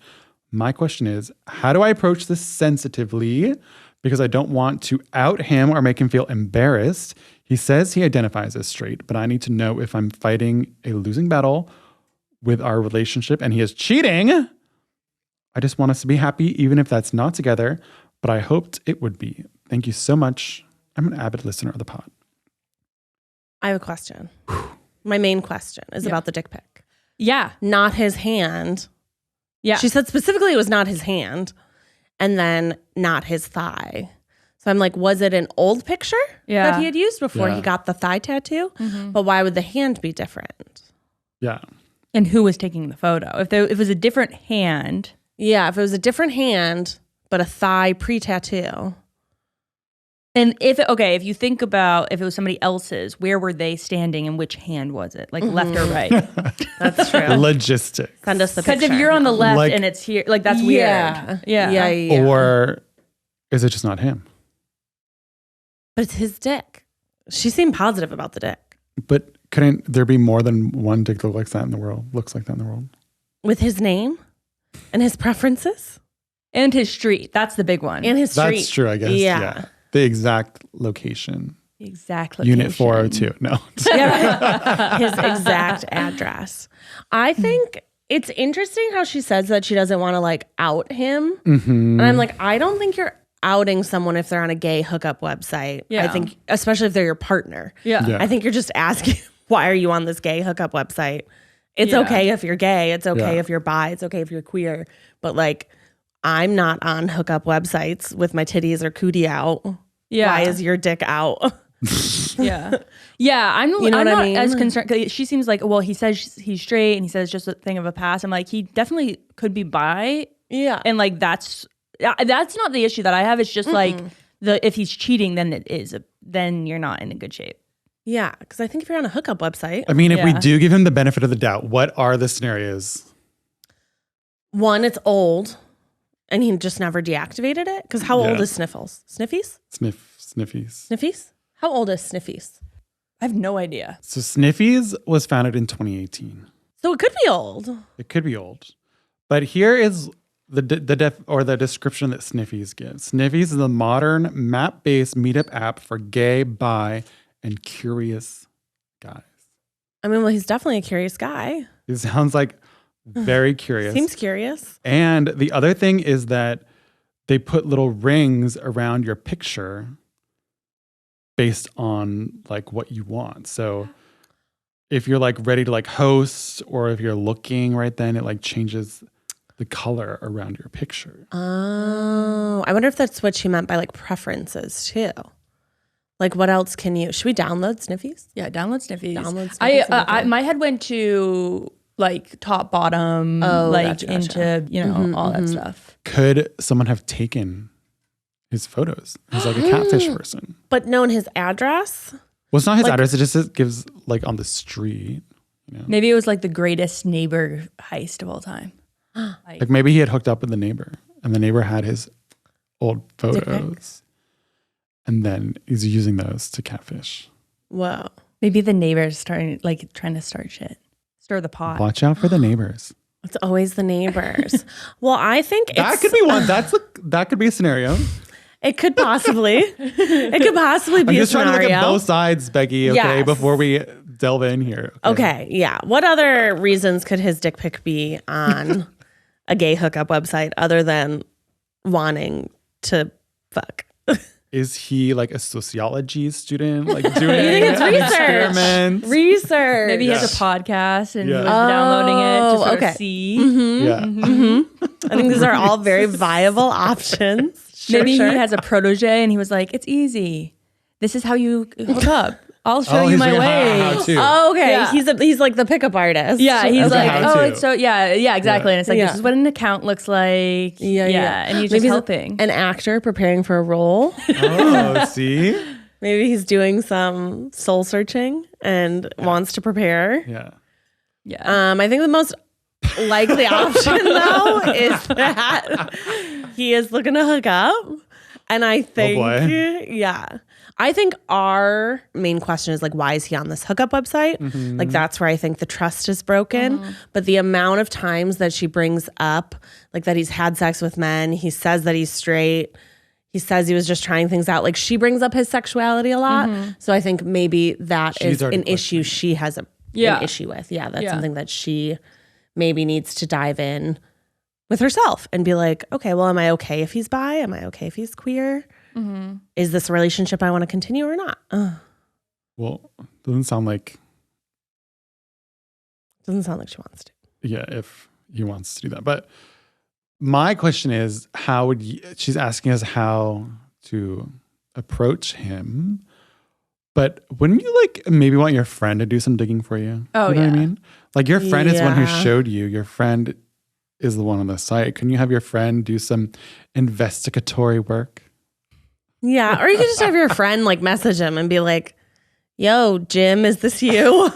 Speaker 2: My question is, how do I approach this sensitively? Because I don't want to out him or make him feel embarrassed. He says he identifies as straight, but I need to know if I'm fighting a losing battle with our relationship and he is cheating. I just want us to be happy, even if that's not together, but I hoped it would be. Thank you so much. I'm an avid listener of the pod.
Speaker 3: I have a question. My main question is about the dick pic.
Speaker 4: Yeah.
Speaker 3: Not his hand.
Speaker 4: Yeah.
Speaker 3: She said specifically it was not his hand and then not his thigh. So I'm like, was it an old picture that he had used before he got the thigh tattoo? Mm-hmm. But why would the hand be different?
Speaker 2: Yeah.
Speaker 4: And who was taking the photo? If it was a different hand.
Speaker 3: Yeah, if it was a different hand, but a thigh pre-tattoo.
Speaker 4: And if you think about if it was somebody else's, where were they standing and which hand was it? Like left or right?
Speaker 3: That's true.
Speaker 2: Logistics.
Speaker 3: Send us the
Speaker 4: Because
Speaker 3: picture.
Speaker 4: if you're on the left
Speaker 2: Like-
Speaker 4: and it's here, like that's weird. Yeah.
Speaker 2: Or is it just not him?
Speaker 3: But it's his dick. She seemed positive about the dick.
Speaker 2: But couldn't there be more than one dick that looks like that in the world?
Speaker 3: With his name and his preferences
Speaker 4: And his street. That's the big one.
Speaker 3: and his street.
Speaker 2: That's true, I guess.
Speaker 3: Yeah.
Speaker 2: The exact location.
Speaker 4: Exactly.
Speaker 2: Unit 402. No.
Speaker 3: Yeah. His exact address. I think it's interesting how she says that she doesn't want to like out him.
Speaker 2: Mm-hmm.
Speaker 3: And I'm like, I don't think you're outing someone if they're on a gay hookup website.
Speaker 4: Yeah.
Speaker 3: I think, especially if they're your partner.
Speaker 4: Yeah.
Speaker 2: Yeah.
Speaker 3: I think you're just asking, why are you on this gay hookup website? It's
Speaker 4: Yeah.
Speaker 3: okay if you're gay. It's okay
Speaker 2: Yeah.
Speaker 3: if you're bi. It's okay if you're queer. But like, I'm not on hookup websites with my titties or cootie out.
Speaker 4: Yeah.
Speaker 3: Why is your dick out?
Speaker 4: Yeah. Yeah. I'm
Speaker 3: know what I
Speaker 4: not
Speaker 3: mean?
Speaker 4: as concerned. 'Cause she seems like, well, he says he's straight and he says just a thing of a past. I'm like, he definitely could be bi.
Speaker 3: Yeah.
Speaker 4: And like, that's not the issue that I have. It's just like if he's cheating, then you're not in a good shape.
Speaker 3: Yeah. Because I think if you're on a hookup website,
Speaker 2: I mean, if we
Speaker 4: Yeah.
Speaker 2: do give him the benefit of the doubt, what are the scenarios?
Speaker 3: one, it's old and he just never deactivated it. Because how old
Speaker 2: Yeah.
Speaker 3: is Sniffles? Sniffies?
Speaker 2: Sniffies.
Speaker 3: Sniffies? How old is Sniffies?
Speaker 4: I have no idea.
Speaker 2: So Sniffies was founded in 2018.
Speaker 3: So it could be old.
Speaker 2: It could be old. But here is the description that Sniffies gives. Sniffies is a modern map-based meetup app for gay, bi, and curious guys.
Speaker 3: I mean, well, he's definitely a curious guy.
Speaker 2: It sounds like very curious.
Speaker 3: Seems curious.
Speaker 2: And the other thing is that they put little rings around your picture based on like what you want. So if you're like ready to like host, or if you're looking right then, it like changes the color around your picture.
Speaker 3: Oh, I wonder if that's what she meant by like preferences too. Like, what else can you? Should we download Sniffies?
Speaker 4: Yeah. Download Sniffies.
Speaker 3: Download Sniffies and look at it.
Speaker 4: My head went to like top, bottom,
Speaker 3: Oh,
Speaker 4: like
Speaker 3: gotcha.
Speaker 4: into, all that stuff.
Speaker 2: Could someone have taken his photos? He's like a catfish person.
Speaker 3: But known his address.
Speaker 2: Well, it's not his
Speaker 3: Like-
Speaker 2: address. It just gives like on the street. You know?
Speaker 4: Maybe it was like the greatest neighbor heist of all time.
Speaker 2: Like maybe he had hooked up with the neighbor, and the neighbor had his old
Speaker 3: Dick
Speaker 2: photos, and then he's using those to catfish.
Speaker 3: Whoa.
Speaker 4: Maybe the neighbors trying to start shit, stir the pot.
Speaker 2: Watch out for the neighbors.
Speaker 3: It's always the neighbors. Well, I think
Speaker 2: That could be one. That could be a scenario.
Speaker 3: It could possibly. It could possibly
Speaker 2: I'm
Speaker 3: be a
Speaker 2: just trying to look at
Speaker 3: scenario.
Speaker 2: both sides, Becky. Okay,
Speaker 3: Yes.
Speaker 2: before we delve in here.
Speaker 3: Okay, yeah. What other reasons could his dick pic be on a gay hookup website other than wanting to fuck?
Speaker 2: Is he like a sociology student, like doing
Speaker 3: It's research.
Speaker 2: experiments?
Speaker 3: Research.
Speaker 4: Maybe he has a podcast and
Speaker 2: Yeah.
Speaker 4: he was downloading it to sort
Speaker 3: okay.
Speaker 4: of see.
Speaker 2: Yeah.
Speaker 3: I think these are all very viable options. Sure,
Speaker 4: Maybe
Speaker 3: sure.
Speaker 4: he has a protege and he was like, "It's easy. This is how you hook up. I'll show you
Speaker 2: he's
Speaker 4: my
Speaker 2: doing
Speaker 4: way."
Speaker 2: how-to.
Speaker 3: Oh, okay.
Speaker 4: Yeah.
Speaker 3: He's like the pickup artist.
Speaker 4: Yeah, he's
Speaker 2: As a
Speaker 4: like,
Speaker 2: how-to.
Speaker 4: "Oh, it's so yeah, exactly." And it's like,
Speaker 3: Yeah.
Speaker 4: this is what an account looks like.
Speaker 3: Yeah.
Speaker 4: And he's
Speaker 3: Maybe
Speaker 4: just helping.
Speaker 3: an actor preparing for a role.
Speaker 2: Oh, see?
Speaker 3: Maybe he's doing some soul searching and wants to prepare.
Speaker 2: Yeah.
Speaker 4: Yeah.
Speaker 3: I think the most likely option though is that he is looking to hook up. And I think, yeah, I think our main question is like, why is he on this hookup website? Like, that's where I think the trust is broken. But the amount of times that she brings up, like that he's had sex with men, he says that he's straight, he says he was just trying things out. Like, she brings up his sexuality a lot. So I think maybe that
Speaker 2: She's
Speaker 3: is
Speaker 2: already
Speaker 3: an issue she has an issue with. Yeah, that's something that she maybe needs to dive in with herself and be like, okay, well, am I okay if he's bi? Am I okay if he's queer? Is this a relationship I want to continue or not?
Speaker 2: Well, doesn't sound like,
Speaker 3: Doesn't sound like she wants to.
Speaker 2: yeah, if he wants to do that. But my question is, how would you, she's asking us how to approach him. But wouldn't you like maybe want your friend to do some digging for you?
Speaker 4: Oh,
Speaker 2: you know what I
Speaker 4: yeah.
Speaker 2: mean? Like your friend is the one who
Speaker 3: Yeah.
Speaker 2: showed you. Your friend is the one on the site. Can you have your friend do some investigatory work?
Speaker 3: Yeah, or you could just have your friend like message him and be like, yo, Jim, is this you?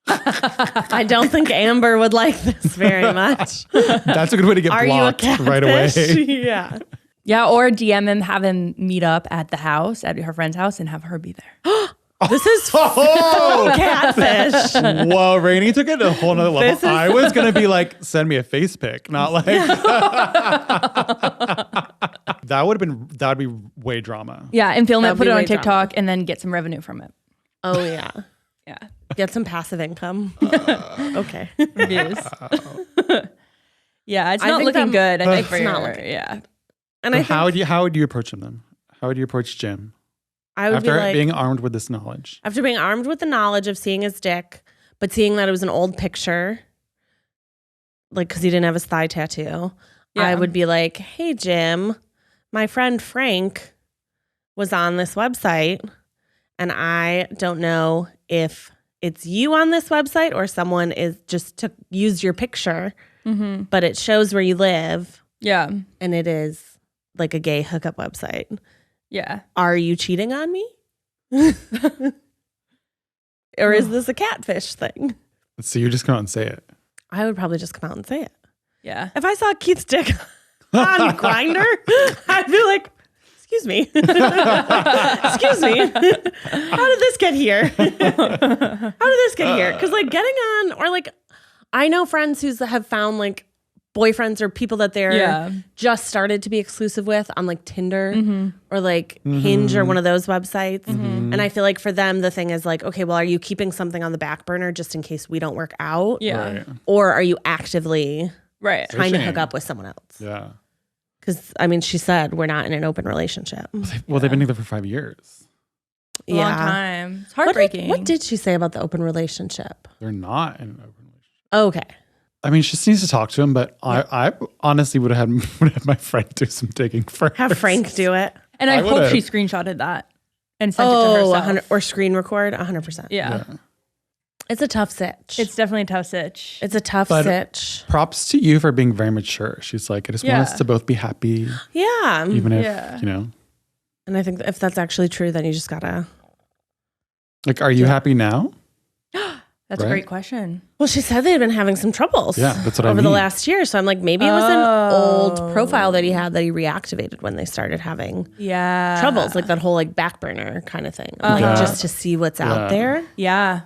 Speaker 3: I don't think Amber would like this very much.
Speaker 2: That's a good way to get
Speaker 3: Are you a
Speaker 2: blocked right away.
Speaker 3: catfish? Yeah.
Speaker 4: Yeah, or DM him, have him meet up at the house, at her friend's house, and have her be there.
Speaker 3: This is catfish.
Speaker 2: Whoa, Rainie took it to a whole nother level.
Speaker 3: This is-
Speaker 2: I was going to be like, send me a face pic, not like. That would be way drama.
Speaker 4: Yeah, and film it,
Speaker 3: That'd
Speaker 4: put
Speaker 3: be
Speaker 4: it on
Speaker 3: way
Speaker 4: TikTok,
Speaker 3: drama.
Speaker 4: and then get some revenue from it.
Speaker 3: Oh, yeah.
Speaker 4: Yeah.
Speaker 3: Get some passive income. Okay.
Speaker 4: Views. Yeah, it's
Speaker 3: I
Speaker 4: not
Speaker 3: think
Speaker 4: looking good. I think
Speaker 3: it's
Speaker 4: for
Speaker 3: not
Speaker 4: your,
Speaker 3: looking
Speaker 4: yeah.
Speaker 3: And I
Speaker 2: How
Speaker 3: think
Speaker 2: would you approach him then? How would you approach Jim
Speaker 3: I would
Speaker 2: after
Speaker 3: be like,
Speaker 2: being armed with this knowledge?
Speaker 3: after being armed with the knowledge of seeing his dick, but seeing that it was an old picture, like because he didn't have his thigh tattoo,
Speaker 4: Yeah.
Speaker 3: I would be like, hey, Jim, my friend Frank was on this website, and I don't know if it's you on this website or someone is just used your picture, but it shows where you live,
Speaker 4: Yeah.
Speaker 3: and it is like a gay hookup website.
Speaker 4: Yeah.
Speaker 3: Are you cheating on me? Or is this a catfish thing?
Speaker 2: So you just come out and say it.
Speaker 3: I would probably just come out and say it.
Speaker 4: Yeah.
Speaker 3: If I saw Keith's dick on Grindr, I'd be like, excuse me. Excuse me. How did this get here? How did this get here? Because like getting on, or like I know friends who have found like boyfriends or people that they're just started to be exclusive with on like Tinder or like Hinge or one of those websites. And I feel like for them, the thing is like, okay, well, are you keeping something on the back burner just in case we don't work out?
Speaker 4: Yeah.
Speaker 2: Right.
Speaker 3: Or are you actively
Speaker 4: Right.
Speaker 3: trying to
Speaker 2: Fishing.
Speaker 3: hook up with someone else?
Speaker 2: Yeah.
Speaker 3: Because I mean, she said we're not in an open relationship.
Speaker 2: Well, they've been together for 5 years.
Speaker 4: A long time. It's
Speaker 3: What
Speaker 4: heartbreaking.
Speaker 3: what did she say about the open relationship?
Speaker 2: They're not in an open relationship.
Speaker 3: Okay.
Speaker 2: I mean, she just needs to talk to him, but I honestly would have had my friend do some digging first.
Speaker 3: Have Frank do it.
Speaker 4: And I
Speaker 2: I
Speaker 4: hope
Speaker 2: would've.
Speaker 4: she screenshotted that and sent it to
Speaker 3: Oh,
Speaker 4: herself.
Speaker 3: 100 or screen record 100%.
Speaker 4: Yeah.
Speaker 3: It's a tough sitch.
Speaker 4: It's definitely a tough sitch.
Speaker 3: It's a tough
Speaker 2: But-
Speaker 3: sitch.
Speaker 2: Props to you for being very mature. She's like, I just want us
Speaker 4: Yeah.
Speaker 2: to both be happy,
Speaker 3: Yeah.
Speaker 2: even if,
Speaker 4: Yeah.
Speaker 3: And I think if that's actually true, then you just gotta.
Speaker 2: like, are you happy now?
Speaker 4: That's a
Speaker 2: Right?
Speaker 4: great question.
Speaker 3: Well, she said they had been having some troubles.
Speaker 2: Yeah, that's what I
Speaker 3: over the
Speaker 2: mean.
Speaker 3: last year. So I'm like, maybe it was an old profile that he had that he reactivated when they started having
Speaker 4: Yeah.
Speaker 3: troubles, like that whole like back burner kind of thing,
Speaker 2: Yeah.
Speaker 3: like just to see what's
Speaker 2: Yeah.
Speaker 3: out there.
Speaker 4: Yeah.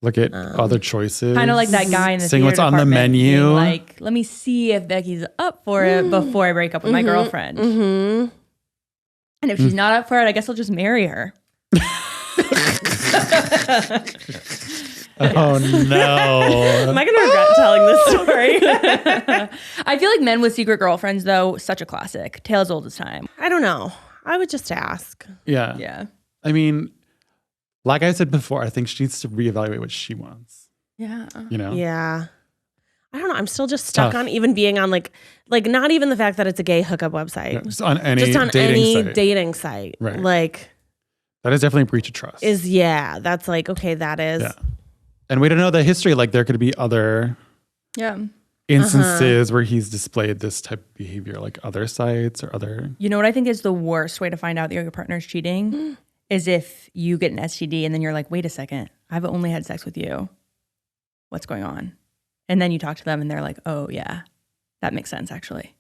Speaker 2: Look at other choices.
Speaker 4: Kind of like that guy in the
Speaker 2: Seeing
Speaker 4: theater
Speaker 2: what's on the
Speaker 4: department
Speaker 2: menu.
Speaker 4: being like, let me see if Becky's up for it before I break up with my girlfriend.
Speaker 3: Mm-hmm.
Speaker 4: And if she's not up for it, I guess I'll just marry her.
Speaker 2: Oh no.
Speaker 3: Am I going to regret telling this story?
Speaker 4: I feel like Men with Secret Girlfriends, though, such a classic. Tale as old as time.
Speaker 3: I don't know. I would just ask.
Speaker 2: Yeah.
Speaker 4: Yeah.
Speaker 2: I mean, like I said before, I think she needs to reevaluate what she wants.
Speaker 4: Yeah.
Speaker 2: You know?
Speaker 3: Yeah. I don't know. I'm still just stuck
Speaker 2: Tough.
Speaker 3: on even being on like not even the fact that it's a gay hookup website.
Speaker 2: Yeah, just on any
Speaker 3: Just on
Speaker 2: dating
Speaker 3: any
Speaker 2: site.
Speaker 3: dating site.
Speaker 2: Right.
Speaker 3: Like
Speaker 2: That is definitely a breach of trust.
Speaker 3: that's like, okay, that is.
Speaker 2: Yeah. And we don't know the history. Like there could be other
Speaker 4: Yeah.
Speaker 2: instances where he's displayed this type of behavior, like other sites or other.
Speaker 4: You know what I think is the worst way to find out that your partner's cheating is if you get an STD and then you're like, wait a second, I've only had sex with you. What's going on? And then you talk to them and they're like, oh yeah, that makes sense actually.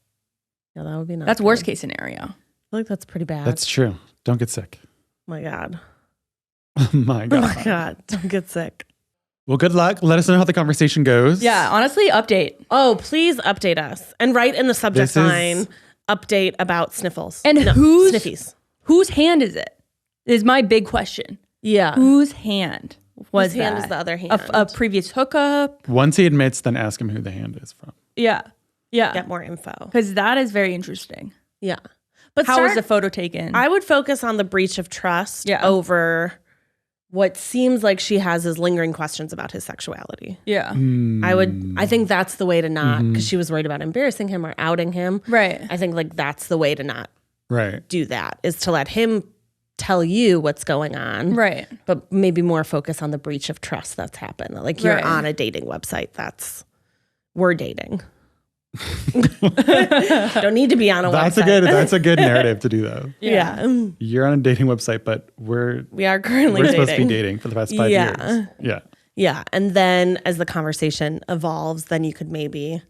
Speaker 3: Yeah, that would be nice.
Speaker 4: That's worst case scenario.
Speaker 3: I feel like that's pretty bad.
Speaker 2: That's true. Don't get sick.
Speaker 3: oh my God.
Speaker 2: Oh my
Speaker 3: Oh
Speaker 2: God.
Speaker 3: my God. Don't get sick.
Speaker 2: Well, good luck. Let us know how the conversation goes.
Speaker 4: Yeah, honestly, update.
Speaker 3: Oh, please update us and write in the subject
Speaker 2: This is-
Speaker 3: line update about sniffles.
Speaker 4: And
Speaker 3: No,
Speaker 4: whose
Speaker 3: sniffies.
Speaker 4: whose hand is it? Is my big question.
Speaker 3: Yeah.
Speaker 4: Whose hand was
Speaker 3: Whose hand
Speaker 4: that?
Speaker 3: is the other hand?
Speaker 4: A previous hookup?
Speaker 2: Once he admits, then ask him who the hand is from.
Speaker 4: Yeah. Yeah.
Speaker 3: Get more info.
Speaker 4: Because that is very interesting.
Speaker 3: Yeah. But
Speaker 4: How was the photo taken?
Speaker 3: I would focus on the breach of trust
Speaker 4: Yeah.
Speaker 3: over what seems like she has as lingering questions about his sexuality.
Speaker 4: yeah.
Speaker 3: I think that's the way to not, because she was worried about embarrassing him or outing him.
Speaker 4: Right.
Speaker 3: I think like that's the way to not
Speaker 2: Right.
Speaker 3: do that, is to let him tell you what's going on.
Speaker 4: Right.
Speaker 3: But maybe more focus on the breach of trust that's happened. Like you're
Speaker 4: Right.
Speaker 3: on a dating website we're dating. Don't need to be on a website.
Speaker 2: That's a good narrative to do though.
Speaker 3: Yeah.
Speaker 2: You're on a dating website, but
Speaker 3: We are currently
Speaker 2: we're
Speaker 3: dating.
Speaker 2: supposed to be dating for the past 5 years. Yeah.
Speaker 3: Yeah. And then as the conversation evolves, then you could maybe,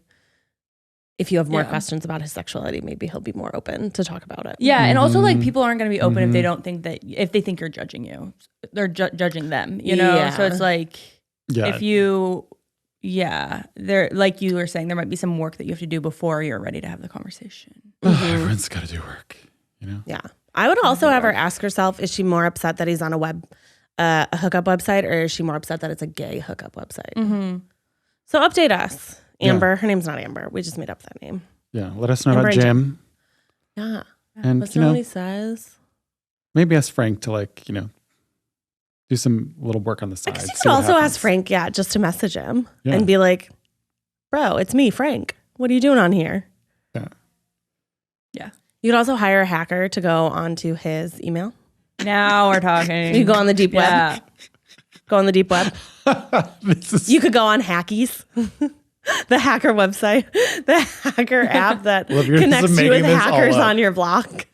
Speaker 3: if you have more questions about his sexuality, maybe he'll be more open to talk about it.
Speaker 4: Yeah, and also like people aren't going to be open if they don't think that, if they think you're judging you, they're judging them, you know?
Speaker 3: Yeah.
Speaker 4: So it's like,
Speaker 2: Yeah.
Speaker 4: if you, there, like you were saying, there might be some work that you have to do before you're ready to have the conversation.
Speaker 2: Everyone's got to do work, you know?
Speaker 3: Yeah. I would also have her ask herself, is she more upset that he's on a hookup website, or is she more upset that it's a gay hookup website? So update us. Amber. Her name's not Amber. We just made up that name.
Speaker 2: Yeah. Let us know
Speaker 3: Amber
Speaker 2: about
Speaker 3: and
Speaker 2: Jim.
Speaker 3: Yeah.
Speaker 2: And,
Speaker 3: Let's
Speaker 2: you
Speaker 3: know
Speaker 2: know,
Speaker 3: what he says.
Speaker 2: maybe ask Frank to like, you know, do some little work on the side.
Speaker 3: I guess you
Speaker 2: see
Speaker 3: could
Speaker 2: what
Speaker 3: also
Speaker 2: happens.
Speaker 3: ask Frank, just to message him
Speaker 2: Yeah.
Speaker 3: and be like, bro, it's me, Frank. What are you doing on here?
Speaker 4: Yeah.
Speaker 3: You could also hire a hacker to go onto his email.
Speaker 4: Now we're talking.
Speaker 3: You go on the deep web.
Speaker 4: Yeah.
Speaker 3: Go on the deep web.
Speaker 2: This is
Speaker 3: You could go on Hackies, the hacker website, the hacker app that
Speaker 2: Well, if you're
Speaker 3: connects
Speaker 2: just
Speaker 3: you with
Speaker 2: making this all
Speaker 3: hackers
Speaker 2: up.
Speaker 3: on your block.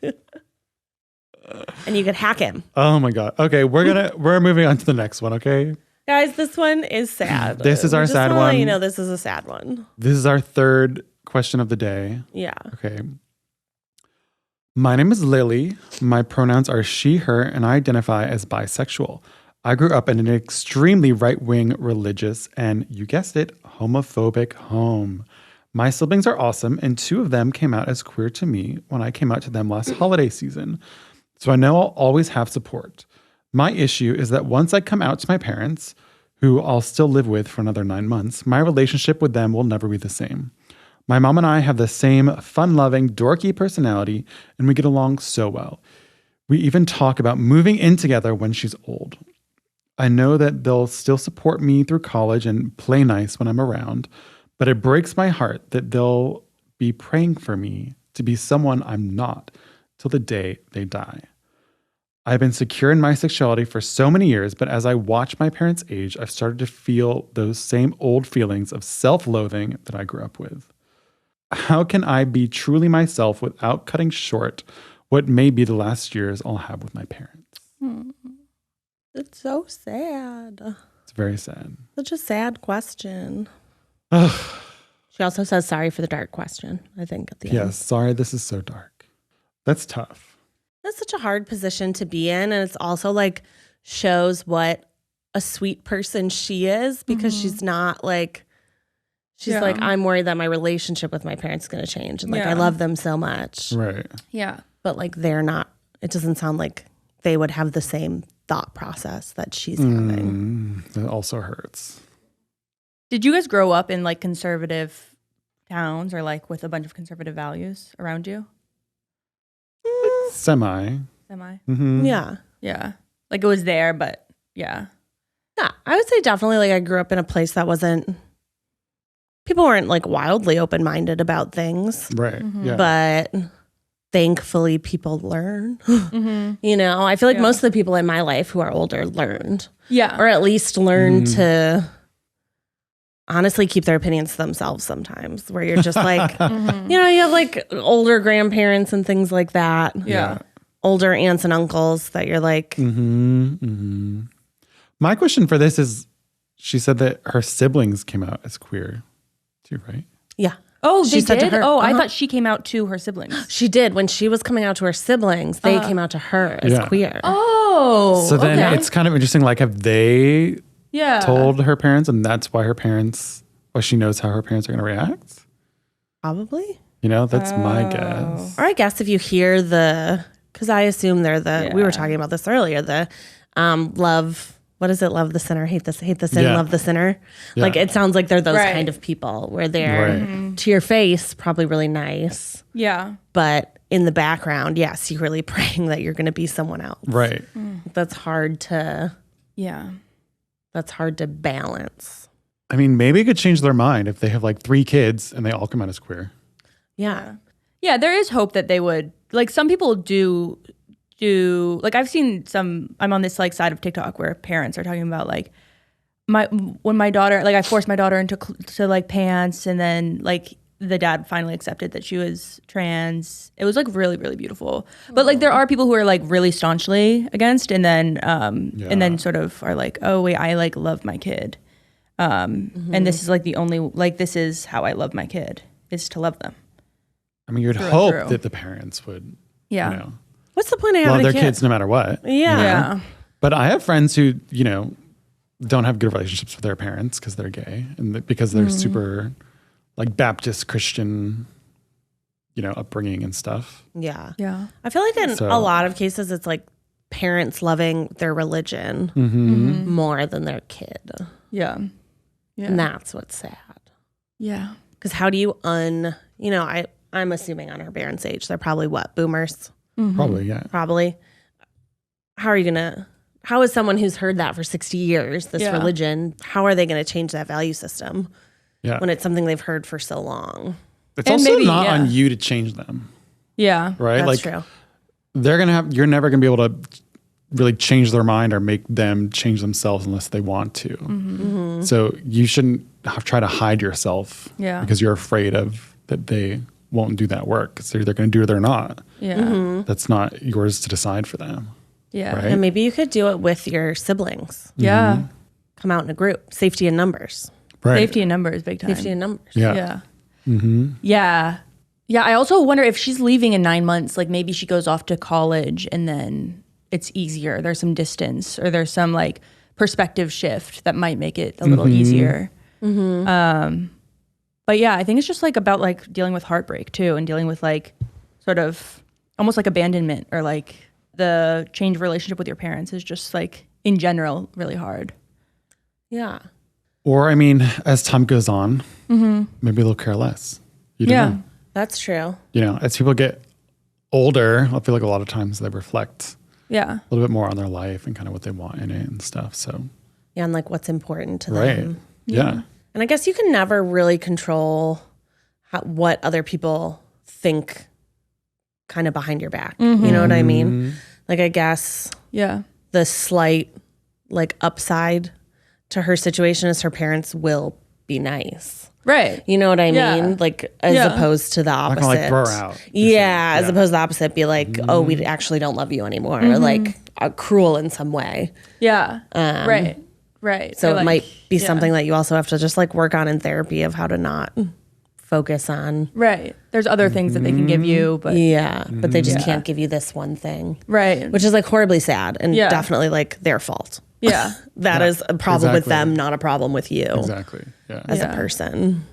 Speaker 3: And you could hack him.
Speaker 2: Oh my God. Okay, we're moving on to the next one, okay?
Speaker 3: Guys, this one is sad.
Speaker 2: This is our
Speaker 3: We just
Speaker 2: sad
Speaker 3: wanna let
Speaker 2: one.
Speaker 3: You know, this is a sad one.
Speaker 2: This is our third question of the day.
Speaker 3: Yeah.
Speaker 2: Okay. My name is Lily. My pronouns are she, her, and I identify as bisexual. I grew up in an extremely right-wing, religious, and you guessed it, homophobic home. My siblings are awesome, and 2 of them came out as queer to me when I came out to them last holiday season. So I know I'll always have support. My issue is that once I come out to my parents, who I'll still live with for another 9 months, my relationship with them will never be the same. My mom and I have the same fun-loving, dorky personality, and we get along so well. We even talk about moving in together when she's old. I know that they'll still support me through college and play nice when I'm around, but it breaks my heart that they'll be praying for me to be someone I'm not till the day they die. I've been secure in my sexuality for so many years, but as I watch my parents age, I've started to feel those same old feelings of self-loathing that I grew up with. How can I be truly myself without cutting short what may be the last years I'll have with my parents?
Speaker 3: It's so sad.
Speaker 2: It's very sad.
Speaker 3: Such a sad question.
Speaker 2: Ugh.
Speaker 3: She also says sorry for the dark question, I think, at the end.
Speaker 2: Yes, sorry, this is so dark. That's tough.
Speaker 3: That's such a hard position to be in. And it's also like shows what a sweet person she is, because she's not like, she's like, I'm worried that my relationship with my parents is going to change. And like, I love them so much.
Speaker 2: Right.
Speaker 4: Yeah.
Speaker 3: But like, they're not, it doesn't sound like they would have the same thought process that she's having.
Speaker 2: That also hurts.
Speaker 4: Did you guys grow up in like conservative towns or like with a bunch of conservative values around you?
Speaker 2: Semi.
Speaker 4: Semi?
Speaker 2: Mm-hmm.
Speaker 3: Yeah.
Speaker 4: Yeah. Like it was there, but yeah.
Speaker 3: Yeah. I would say definitely like I grew up in a place that wasn't, people weren't like wildly open-minded about things,
Speaker 2: Right. Yeah.
Speaker 3: but thankfully people learn. You know, I feel like most of the people in my life who are older learned,
Speaker 4: Yeah.
Speaker 3: or at least learned to honestly keep their opinions to themselves sometimes, where you're just like, you know, you have like older grandparents and things like that.
Speaker 4: Yeah.
Speaker 3: Older aunts and uncles that you're like,
Speaker 2: My question for this is, she said that her siblings came out as queer too, right?
Speaker 3: yeah.
Speaker 4: Oh,
Speaker 3: She
Speaker 4: they
Speaker 3: said to
Speaker 4: did?
Speaker 3: her,
Speaker 4: Oh, I
Speaker 3: uh-huh.
Speaker 4: thought she came out to her siblings.
Speaker 3: She did. When she was coming out to her siblings, they came out to her as
Speaker 2: Yeah.
Speaker 3: queer.
Speaker 4: Oh.
Speaker 2: So then
Speaker 4: okay.
Speaker 2: it's kind of interesting. Like, have they
Speaker 4: yeah.
Speaker 2: told her parents, and that's why her parents, well, she knows how her parents are going to react?
Speaker 3: Probably.
Speaker 2: You know, that's my guess.
Speaker 3: Or I guess if you hear because I assume they're we were talking about this earlier, the love, what is it? Love the sinner, hate the sin,
Speaker 2: Yeah.
Speaker 3: love the sinner.
Speaker 2: Yeah.
Speaker 3: Like it sounds like they're those
Speaker 4: Right.
Speaker 3: kind of people where they're
Speaker 2: Right.
Speaker 3: to your face, probably really nice,
Speaker 4: Yeah.
Speaker 3: but in the background, secretly praying that you're going to be someone else.
Speaker 2: Right.
Speaker 3: That's hard to
Speaker 4: Yeah.
Speaker 3: balance.
Speaker 2: I mean, maybe it could change their mind if they have like 3 kids and they all come out as queer.
Speaker 3: Yeah.
Speaker 4: Yeah, there is hope that they would, like some people do like I've seen some, I'm on this like side of TikTok where parents are talking about like when my daughter, like I forced my daughter into to like pants, and then like the dad finally accepted that she was trans. It was like really, really beautiful. But like there are people who are like really staunchly against and then sort of are like, oh wait, I like love my kid. And this is like the only, like this is how I love my kid, is to love them.
Speaker 2: I mean, you'd hope that the parents would, you know,
Speaker 3: what's the point of
Speaker 2: love
Speaker 3: having
Speaker 2: their
Speaker 3: a kid?
Speaker 2: kids no matter what.
Speaker 3: Yeah.
Speaker 2: But I have friends who, you know, don't have good relationships with their parents because they're gay and because they're super like Baptist Christian, you know, upbringing and stuff.
Speaker 3: Yeah.
Speaker 4: Yeah.
Speaker 3: I feel like in a lot of cases, it's like parents loving their religion more than their kid.
Speaker 4: Yeah. Yeah.
Speaker 3: And that's what's sad.
Speaker 4: Yeah.
Speaker 3: Because how do you you know, I'm assuming on our parents' age, they're probably what, boomers?
Speaker 2: Probably, yeah.
Speaker 3: Probably. How is someone who's heard that for 60 years, this religion, how are they going to change that value system when it's something they've heard for so long?
Speaker 2: It's also not on you to change them.
Speaker 4: Yeah.
Speaker 2: Right?
Speaker 3: That's
Speaker 2: like
Speaker 3: true.
Speaker 2: You're never going to be able to really change their mind or make them change themselves unless they want to. So you shouldn't try to hide yourself because you're afraid of that they won't do that work. So they're going to do it or not.
Speaker 4: Yeah.
Speaker 2: That's not yours to decide for them.
Speaker 4: Yeah.
Speaker 2: Right?
Speaker 3: And maybe you could do it with your siblings.
Speaker 4: Yeah.
Speaker 3: Come out in a group. Safety in numbers.
Speaker 2: Right.
Speaker 4: Safety in numbers, big time.
Speaker 3: Safety in numbers.
Speaker 4: Yeah. Yeah. Yeah. I also wonder if she's leaving in 9 months, like maybe she goes off to college and then it's easier. There's some distance or there's some like perspective shift that might make it a little easier. But yeah, I think it's just like about like dealing with heartbreak too and dealing with like sort of almost like abandonment or like the change of relationship with your parents is just like in general really hard.
Speaker 3: Yeah.
Speaker 2: Or, I mean, as time goes on, maybe they'll care less. You don't know.
Speaker 3: That's true.
Speaker 2: You know, as people get older, I feel like a lot of times they reflect
Speaker 4: Yeah.
Speaker 2: a little bit more on their life and kind of what they want in it and stuff. So,
Speaker 3: Yeah, and like what's important to
Speaker 2: right.
Speaker 3: them.
Speaker 2: Yeah.
Speaker 3: And I guess you can never really control what other people think kind of behind your back. You know what I mean? Like, I guess
Speaker 4: Yeah.
Speaker 3: the slight like upside to her situation is her parents will be nice.
Speaker 4: Right.
Speaker 3: You know what I
Speaker 4: Yeah.
Speaker 3: mean? Like, as opposed to the
Speaker 2: Not
Speaker 3: opposite.
Speaker 2: gonna like throw her out.
Speaker 3: Yeah, as opposed to the opposite, be like, oh, we actually don't love you anymore. Or like cruel in some way.
Speaker 4: Yeah. Right. Right.
Speaker 3: So
Speaker 4: Or,
Speaker 3: it
Speaker 4: like,
Speaker 3: might be something that you also have to just like work on in therapy of how to not focus on.
Speaker 4: Right. There's other things that they can give you, but
Speaker 3: But they just can't give you this one thing.
Speaker 4: right.
Speaker 3: Which is like horribly sad and
Speaker 4: Yeah.
Speaker 3: definitely like their fault.
Speaker 4: Yeah.
Speaker 3: That is a problem with
Speaker 2: Exactly.
Speaker 3: them, not a problem with you
Speaker 2: Exactly. Yeah.
Speaker 3: as
Speaker 4: Yeah.
Speaker 3: a person.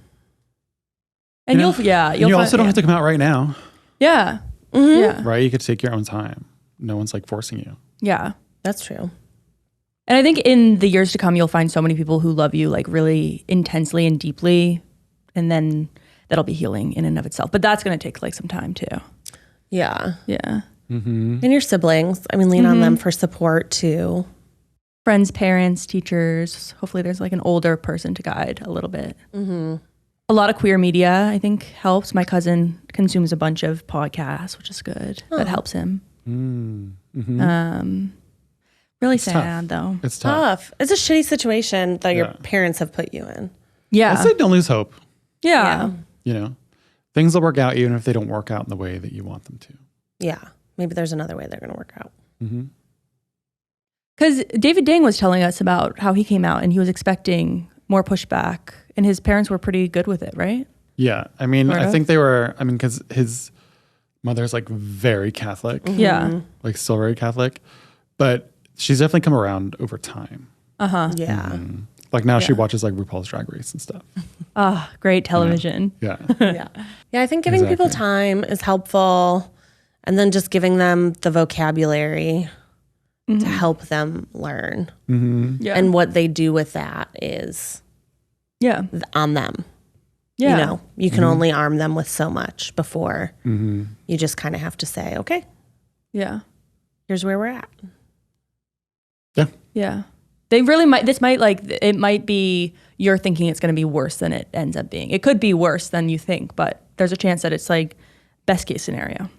Speaker 4: And
Speaker 2: You know,
Speaker 4: you'll
Speaker 2: you
Speaker 4: find-
Speaker 2: also don't have to come out right now,
Speaker 4: Yeah. Yeah.
Speaker 2: right? You could take your own time. No one's like forcing you.
Speaker 4: Yeah.
Speaker 3: That's true.
Speaker 4: And I think in the years to come, you'll find so many people who love you like really intensely and deeply. And then that'll be healing in and of itself. But that's going to take like some time too.
Speaker 3: Yeah.
Speaker 4: Yeah.
Speaker 3: And your siblings, I mean, lean on them for support too.
Speaker 4: Friends, parents, teachers. Hopefully there's like an older person to guide a little bit. A lot of queer media, I think, helps. My cousin consumes a bunch of podcasts, which is good. That helps him. Really sad though.
Speaker 2: It's tough.
Speaker 3: Tough. It's a shitty situation that your
Speaker 2: Yeah.
Speaker 3: parents have put you in.
Speaker 4: Yeah.
Speaker 2: I say don't lose hope.
Speaker 4: Yeah.
Speaker 2: You know, things will work out even if they don't work out in the way that you want them to.
Speaker 3: Yeah. Maybe there's another way they're going to work out.
Speaker 4: Because David Dang was telling us about how he came out and he was expecting more pushback and his parents were pretty good with it, right?
Speaker 2: Yeah. I mean,
Speaker 4: Sort
Speaker 2: I
Speaker 4: of.
Speaker 2: think they were, I mean, because his mother's like very Catholic,
Speaker 4: Yeah.
Speaker 2: like still very Catholic, but she's definitely come around over time.
Speaker 3: Yeah.
Speaker 2: Like now she watches like RuPaul's Drag Race and stuff.
Speaker 4: Ah, great television.
Speaker 2: Yeah.
Speaker 3: Yeah. Yeah. I think giving people
Speaker 2: Exactly.
Speaker 3: time is helpful. And then just giving them the vocabulary to help them learn.
Speaker 4: Yeah.
Speaker 3: And what they do with that is
Speaker 4: yeah.
Speaker 3: on them.
Speaker 4: Yeah.
Speaker 3: You know, you can only arm them with so much before you just kind of have to say, okay,
Speaker 4: Yeah.
Speaker 3: here's where we're at.
Speaker 2: Yeah.
Speaker 4: Yeah. They really might, this might like, it might be you're thinking it's going to be worse than it ends up being. It could be worse than you think, but there's a chance that it's like best case scenario.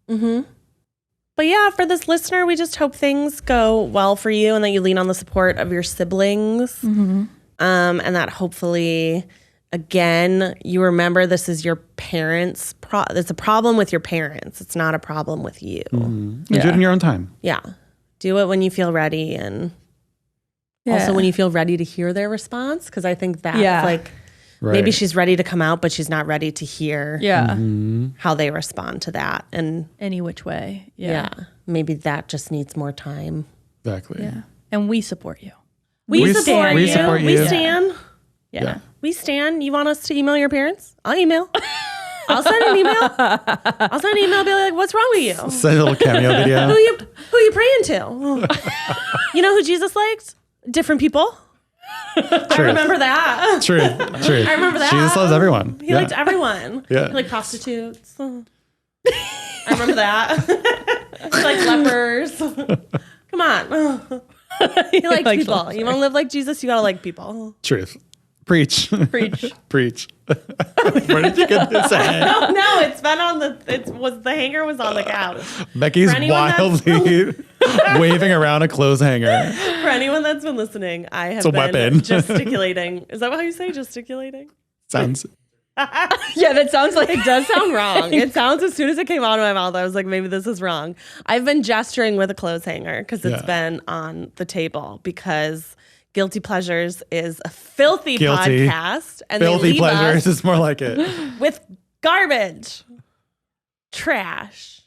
Speaker 3: But yeah, for this listener, we just hope things go well for you and that you lean on the support of your siblings. And that hopefully again, you remember this is your parents' it's a problem with your parents. It's not a problem with you.
Speaker 2: And do it in your own time.
Speaker 3: Yeah. Do it when you feel ready, and also when you feel ready to hear their response. Because I think that's like maybe she's ready to come out, but she's not ready to hear how they respond to that. And
Speaker 4: any which way.
Speaker 3: Yeah. Maybe that just needs more time.
Speaker 2: Exactly.
Speaker 4: Yeah. And we support you.
Speaker 3: We support you. We
Speaker 2: Yeah.
Speaker 3: stand.
Speaker 2: Yeah.
Speaker 3: We stand. You want us to email your parents? I'll email. I'll send an email. I'll send an email. Be like, "What's wrong with you?
Speaker 2: Send a little cameo video.
Speaker 3: Who you praying to? You know who Jesus liked? Different people. I remember that.
Speaker 2: True.
Speaker 3: I remember that.
Speaker 2: Jesus loves everyone.
Speaker 3: He liked everyone.
Speaker 2: Yeah.
Speaker 3: He liked prostitutes. I remember that. He liked lepers. Come on. He liked people. You want to live like Jesus? You got to like people.
Speaker 2: Truth. Preach.
Speaker 4: Preach.
Speaker 2: Preach. Where did you get this at?
Speaker 3: No, it's been on the hanger was on the couch.
Speaker 2: Becky's wildly waving around a clothes hanger.
Speaker 3: For anyone that's been listening, I have
Speaker 2: a
Speaker 3: been
Speaker 2: weapon.
Speaker 3: gesticulating. Is that how you say gesticulating?
Speaker 2: Sounds.
Speaker 4: Yeah, that sounds like
Speaker 3: It does sound wrong. It sounds, as soon as it came out of my mouth, I was like, maybe this is wrong. I've been gesturing with a clothes hanger because it's been on the table, because Guilty Pleasures is a filthy podcast. And
Speaker 2: Filthy
Speaker 3: they leave
Speaker 2: Pleasures
Speaker 3: us
Speaker 2: is more like it.
Speaker 3: with garbage. Trash.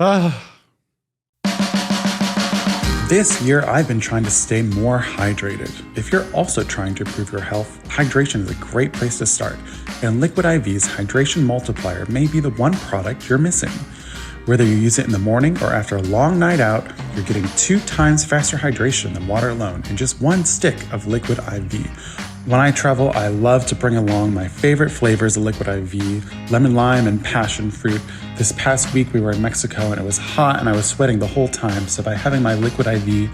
Speaker 2: This year, I've been trying to stay more hydrated. If you're also trying to improve your health, hydration is a great place to start. And Liquid IV's Hydration Multiplier may be the one product you're missing. Whether you use it in the morning or after a long night out, you're getting 2 times faster hydration than water alone in just 1 stick of Liquid IV. When I travel, I love to bring along my favorite flavors of Liquid IV, lemon lime and passion fruit. This past week we were in Mexico and it was hot and I was sweating the whole time, so by having my Liquid IV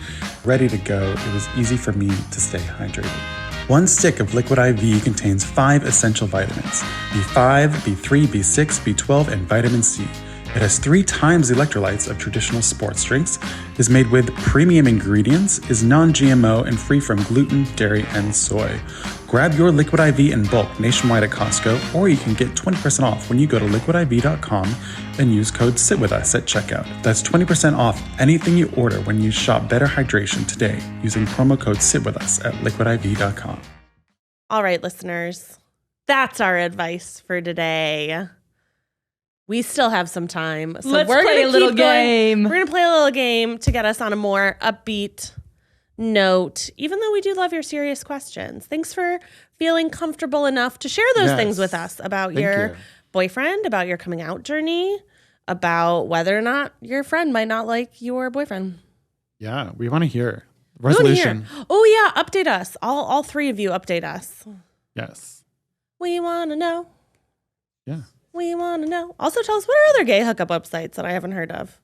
Speaker 2: ready to go, it was easy for me to stay hydrated. 1 stick of Liquid IV contains 5 essential vitamins: B5, B3, B6, B12, and vitamin C. It has 3 times the electrolytes of traditional sports drinks, is made with premium ingredients, is non-GMO, and free from gluten, dairy, and soy. Grab your Liquid IV in bulk nationwide at Costco, or you can get 20% off when you go to liquidiv.com and use code SITWITHUS at checkout. That's 20% off anything you order when you shop Better Hydration today using promo code SITWITHUS at liquidiv.com.
Speaker 3: All right, listeners, that's our advice for today. We still have some time. So
Speaker 4: Let's
Speaker 3: we're
Speaker 4: play
Speaker 3: gonna
Speaker 4: a little
Speaker 3: keep going.
Speaker 4: game.
Speaker 3: We're going to play a little game to get us on a more upbeat note, even though we do love your serious questions. Thanks for feeling comfortable enough to share those things with us about your boyfriend, about your coming out journey, about whether or not your friend might not like your boyfriend.
Speaker 2: Yeah, we want to hear. Resolution.
Speaker 3: Oh, yeah. Update us. All 3 of you update us.
Speaker 2: Yes.
Speaker 3: We want to know.
Speaker 2: Yeah.
Speaker 3: We want to know. Also, tell us, what are other gay hookup websites that I haven't heard of?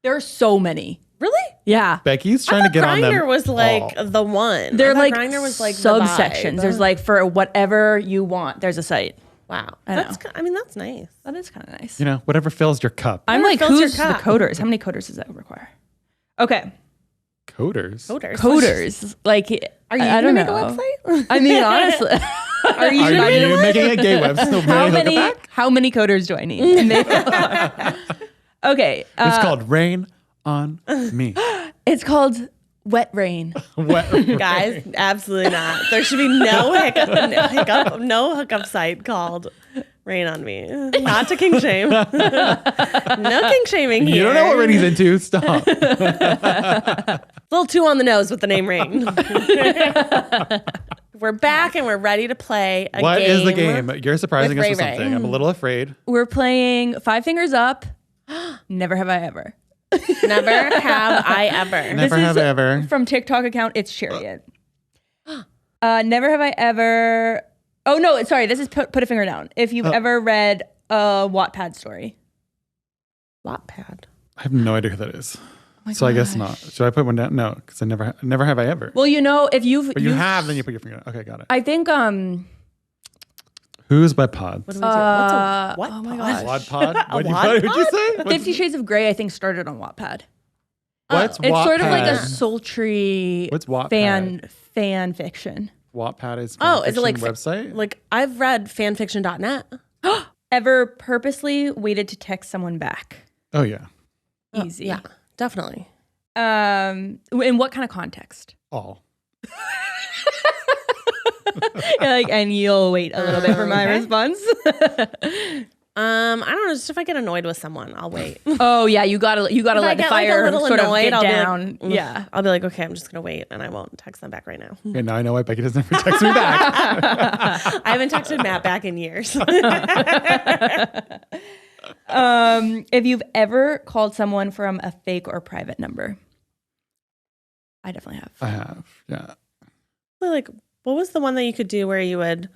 Speaker 4: there are so many.
Speaker 3: Really?
Speaker 4: Yeah.
Speaker 2: Becky's trying to get on them.
Speaker 3: Grindr was like the one.
Speaker 4: They're like
Speaker 3: Grindr was like
Speaker 4: subsections.
Speaker 3: The
Speaker 4: There's like for whatever you want, there's a site.
Speaker 3: wow.
Speaker 4: I
Speaker 3: That's
Speaker 4: know.
Speaker 3: I mean, that's nice.
Speaker 4: That is kind of nice.
Speaker 2: You know, whatever fills your cup.
Speaker 4: I'm
Speaker 3: Whatever
Speaker 4: like,
Speaker 3: fills your
Speaker 4: who's the
Speaker 3: cup.
Speaker 4: coders? How many coders does that require? Okay.
Speaker 2: Coders.
Speaker 4: Coders. Like,
Speaker 3: Are you
Speaker 4: I
Speaker 3: gonna
Speaker 4: don't
Speaker 3: make
Speaker 4: know.
Speaker 3: a website?
Speaker 4: I mean, honestly.
Speaker 3: Are you
Speaker 2: Are
Speaker 3: gonna make a
Speaker 2: you
Speaker 3: website?
Speaker 2: making a gay website?
Speaker 4: How many coders do I need? And okay.
Speaker 2: It's called Rain on Me.
Speaker 4: It's called Wet Rain.
Speaker 2: Wet
Speaker 3: Guys, absolutely not. There should be no hookup site called Rain on Me. Not to king shame. No king shaming here.
Speaker 2: You don't know what Rainie's into. Stop.
Speaker 3: A little too on the nose with the name Rain. We're back and we're ready to play a game.
Speaker 2: What is the game? You're surprising us
Speaker 3: with
Speaker 2: with
Speaker 3: Ray Ray.
Speaker 2: something. I'm a little afraid.
Speaker 4: We're playing 5 Fingers Up. Never Have I Ever.
Speaker 3: Never have I ever.
Speaker 2: Never
Speaker 4: This
Speaker 2: have
Speaker 4: is
Speaker 2: ever.
Speaker 4: From TikTok account, it's Chariot. Never have I ever. Oh no, sorry. This is put a finger down. If you've ever read a Wattpad story.
Speaker 3: Wattpad.
Speaker 2: I have no idea who that is.
Speaker 4: my
Speaker 2: So I guess
Speaker 4: gosh.
Speaker 2: not. Should I put one down? No, because I never have I ever.
Speaker 4: Well, you know, if you've.
Speaker 2: But you have, then you put your finger down. Okay, got it.
Speaker 4: I think.
Speaker 2: Who's by Pod?
Speaker 3: What do we do? What's a what?
Speaker 4: Oh my
Speaker 3: pod?
Speaker 4: gosh.
Speaker 2: Wad Pod? What'd
Speaker 3: wad
Speaker 2: you say?
Speaker 4: 50 Shades of Grey, I think, started on Wattpad.
Speaker 2: What's
Speaker 4: It's sort of like a
Speaker 2: Wattpad?
Speaker 4: sultry
Speaker 2: What's Wattpad?
Speaker 4: fan fiction.
Speaker 2: Wattpad is
Speaker 3: is it like
Speaker 2: website?
Speaker 3: Like I've read fanfiction.net.
Speaker 4: Ever purposely waited to text someone back?
Speaker 2: Oh yeah.
Speaker 4: Easy.
Speaker 3: Yeah, definitely.
Speaker 4: In what kind of context?
Speaker 2: All.
Speaker 4: And you'll wait a little bit for my response.
Speaker 3: I don't know. Just if I get annoyed with someone, I'll wait.
Speaker 4: Oh yeah, you gotta let the fire
Speaker 3: a little
Speaker 4: sort
Speaker 3: annoyed,
Speaker 4: of get
Speaker 3: I'll
Speaker 4: down.
Speaker 3: Be like,
Speaker 4: yeah,
Speaker 3: I'll be like, okay, I'm just gonna wait, and I won't text them back right now.
Speaker 2: Okay, now I know why Becky doesn't ever text me back.
Speaker 3: I haven't texted Matt back in years.
Speaker 4: If you've ever called someone from a fake or private number, I definitely have.
Speaker 2: I have, yeah.
Speaker 3: Like, what was the one that you could do where you would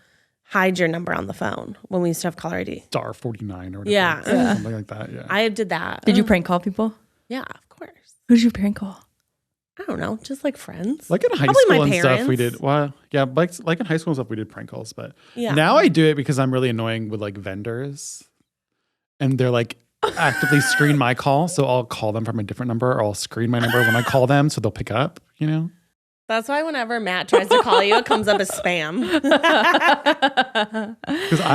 Speaker 3: hide your number on the phone when we used to have caller ID?
Speaker 2: Star 49 or whatever.
Speaker 3: Yeah.
Speaker 2: Something like that, yeah.
Speaker 3: I did that.
Speaker 4: Did you prank call people?
Speaker 3: Yeah, of course.
Speaker 4: Who did you prank call?
Speaker 3: I don't know, just like friends.
Speaker 2: Like in high
Speaker 3: Probably
Speaker 2: school
Speaker 3: my
Speaker 2: and stuff, we
Speaker 3: parents.
Speaker 2: did. Well, yeah, like in high school and stuff, we did prank calls. But
Speaker 3: Yeah.
Speaker 2: now I do it because I'm really annoying with like vendors, and they're like actively screen my call, so I'll call them from a different number, or I'll screen my number when I call them, so they'll pick up. You know.
Speaker 3: That's why whenever Matt tries to call you, it comes up as spam.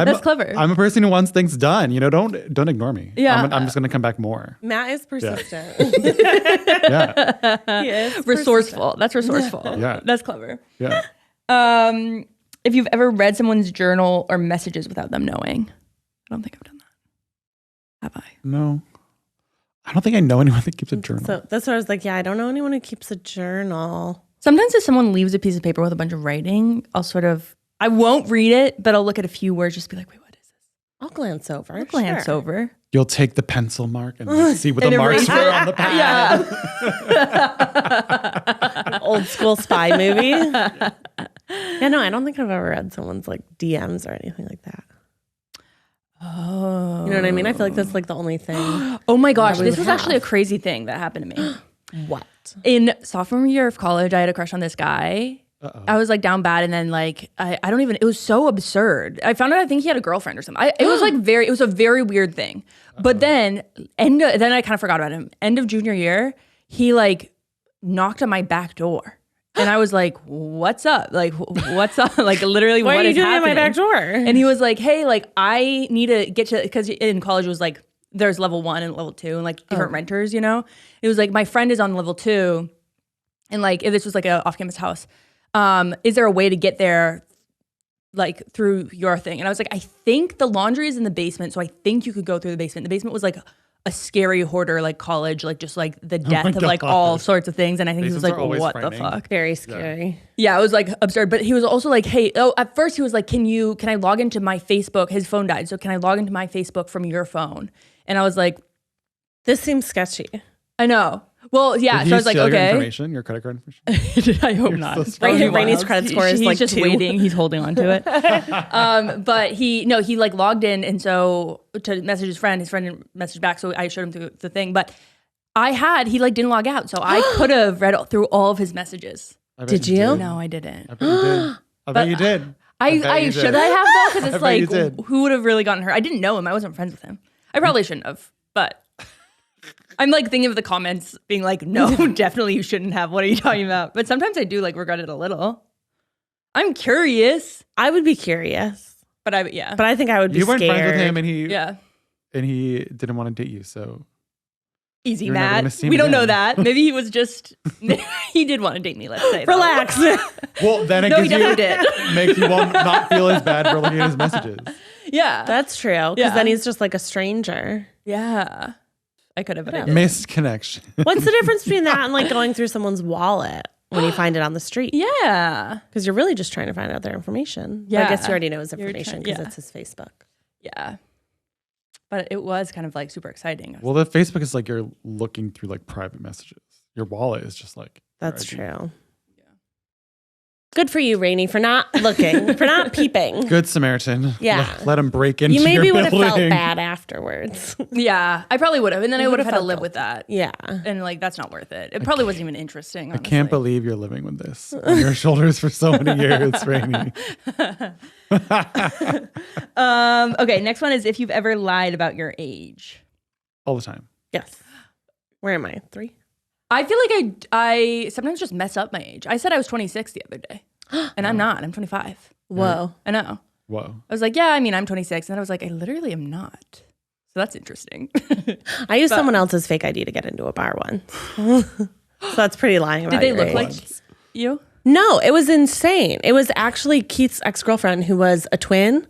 Speaker 4: That's clever.
Speaker 2: I'm a person who wants things done. You know, don't ignore me.
Speaker 4: Yeah.
Speaker 2: I'm just gonna come back more.
Speaker 3: Matt is persistent.
Speaker 2: Yeah,
Speaker 3: He is
Speaker 4: Resourceful. That's resourceful.
Speaker 2: Yeah.
Speaker 4: That's clever.
Speaker 2: yeah.
Speaker 4: If you've ever read someone's journal or messages without them knowing, I don't think I've done that. Have I?
Speaker 2: No, I don't think I know anyone that keeps a journal.
Speaker 3: So that's what I was like, yeah, I don't know anyone who keeps a journal.
Speaker 4: Sometimes if someone leaves a piece of paper with a bunch of writing, I won't read it, but I'll look at a few words, just be like, wait, what is this?
Speaker 3: I'll glance over.
Speaker 4: I'll glance over.
Speaker 2: You'll take the pencil mark and see what the
Speaker 4: And
Speaker 2: marks
Speaker 4: erase
Speaker 2: were
Speaker 4: it.
Speaker 2: on the pad.
Speaker 4: Yeah.
Speaker 3: Old school spy movie. Yeah, no, I don't think I've ever read someone's like DMs or anything like that.
Speaker 4: Oh.
Speaker 3: You know what I mean? I feel like that's like the only thing.
Speaker 4: Oh my gosh,
Speaker 3: that we
Speaker 4: this
Speaker 3: would
Speaker 4: was actually a
Speaker 3: have.
Speaker 4: crazy thing that happened to me.
Speaker 3: What?
Speaker 4: In sophomore year of college, I had a crush on this guy.
Speaker 2: Uh-oh.
Speaker 4: I was like down bad, and then like I don't even. It was so absurd. I found out I think he had a girlfriend or something. It was like it was a very weird thing. But then then I kind of forgot about him. End of junior year, he like knocked on my back door, and I was like, "What's up? Like what's up? Like literally,
Speaker 3: What
Speaker 4: what
Speaker 3: are you
Speaker 4: is
Speaker 3: doing
Speaker 4: happening?"
Speaker 3: at my back door?
Speaker 4: And he was like, "Hey, like I need to get to," because in college it was like there's level 1 and level 2 and like different renters, you know. It was like my friend is on level 2, and like if this was like a off-campus house, is there a way to get there like through your thing? And I was like, I think the laundry is in the basement, so I think you could go through the basement. The basement was like a scary hoarder, like college, like just like the death of like all sorts of things. And I think he was
Speaker 2: Basements
Speaker 4: like,
Speaker 2: are always
Speaker 4: what
Speaker 2: frightening.
Speaker 4: the fuck?
Speaker 3: Very scary.
Speaker 4: Yeah, it was like absurd. But he was also like, hey, at first he was like, can I log into my Facebook? His phone died. So can I log into my Facebook from your phone? And I was like,
Speaker 3: This seems sketchy.
Speaker 4: I know. Well, yeah.
Speaker 2: Did
Speaker 4: So I
Speaker 2: he
Speaker 4: was like,
Speaker 2: steal your
Speaker 4: okay.
Speaker 2: information, your credit card information?
Speaker 4: I hope
Speaker 2: You're
Speaker 4: not.
Speaker 2: so
Speaker 4: That
Speaker 2: smart.
Speaker 4: would be
Speaker 3: Rainie's
Speaker 4: wild.
Speaker 3: credit score is
Speaker 4: He's
Speaker 3: like
Speaker 4: just
Speaker 3: 2.
Speaker 4: waiting. He's holding on to it. But he like logged in, and so to message his friend messaged back. So I showed him through the thing. But he like didn't log out, so I could have read through all of his messages.
Speaker 2: I bet
Speaker 3: Did you?
Speaker 4: No, I didn't.
Speaker 2: I bet you did. I bet you did.
Speaker 4: I
Speaker 2: bet you
Speaker 4: should
Speaker 2: did.
Speaker 4: I have though? Because
Speaker 2: I
Speaker 4: it's
Speaker 2: bet you
Speaker 4: like
Speaker 2: did.
Speaker 4: who would have really gotten hurt? I didn't know him. I wasn't friends with him. I probably shouldn't have, but I'm like thinking of the comments being like, no, definitely you shouldn't have. What are you talking about? But sometimes I do like regret it a little. I'm curious,
Speaker 3: I would be curious,
Speaker 4: but yeah.
Speaker 3: but I think I would be
Speaker 2: You weren't
Speaker 3: scared.
Speaker 2: friends with him,
Speaker 4: Yeah.
Speaker 2: and he didn't want to date you. So
Speaker 4: Easy,
Speaker 2: You're never
Speaker 4: Matt.
Speaker 2: gonna see him
Speaker 4: We don't know
Speaker 2: again.
Speaker 4: that. Maybe he was just, he did want to date me, let's say. though.
Speaker 3: Relax.
Speaker 2: well, then it
Speaker 4: No, he
Speaker 2: gives you
Speaker 4: definitely
Speaker 2: makes you not feel as bad for looking at his messages.
Speaker 4: Yeah.
Speaker 3: That's true. Because
Speaker 4: Yeah.
Speaker 3: then he's just like a stranger.
Speaker 4: Yeah. I could have, but I didn't.
Speaker 2: Missed connection.
Speaker 3: What's the difference between that and like going through someone's wallet when you find it on the street?
Speaker 4: Yeah.
Speaker 3: Because you're really just trying to find out their information.
Speaker 4: Yeah.
Speaker 3: I guess you already know his
Speaker 4: You're
Speaker 3: information
Speaker 4: trying-
Speaker 3: because
Speaker 4: yeah.
Speaker 3: it's his Facebook.
Speaker 4: Yeah. But it was kind of like super exciting.
Speaker 2: Well, the Facebook is like you're looking through like private messages. Your wallet is just like your
Speaker 3: That's
Speaker 2: ID.
Speaker 3: true. Good for you, Rainie, for not looking, for not peeping.
Speaker 2: Good Samaritan.
Speaker 3: Yeah.
Speaker 2: Let him break into
Speaker 3: You maybe
Speaker 2: your
Speaker 3: would have
Speaker 2: building.
Speaker 3: felt bad afterwards.
Speaker 4: Yeah, I probably would have. And then I
Speaker 3: You
Speaker 4: would have
Speaker 3: would've
Speaker 4: had to
Speaker 3: felt
Speaker 4: live
Speaker 3: guilty.
Speaker 4: with that.
Speaker 3: Yeah.
Speaker 4: And like, that's not worth it. It probably wasn't even interesting.
Speaker 2: I can't believe you're living with this on your shoulders for so many years, Rainie.
Speaker 4: Okay, next one is if you've ever lied about your age.
Speaker 2: All the time.
Speaker 3: Yes. Where am I? 3?
Speaker 4: I feel like I sometimes just mess up my age. I said I was 26 the other day. And I'm not. I'm 25.
Speaker 3: Whoa.
Speaker 4: I know.
Speaker 2: Whoa.
Speaker 4: I was like, yeah, I mean, I'm 26. And then I was like, I literally am not. So that's interesting.
Speaker 3: I used someone else's fake ID to get into a bar once. So that's pretty lying about
Speaker 4: Did they
Speaker 3: your
Speaker 4: look
Speaker 3: age.
Speaker 4: like you?
Speaker 3: No, it was insane. It was actually Keith's ex-girlfriend who was a twin,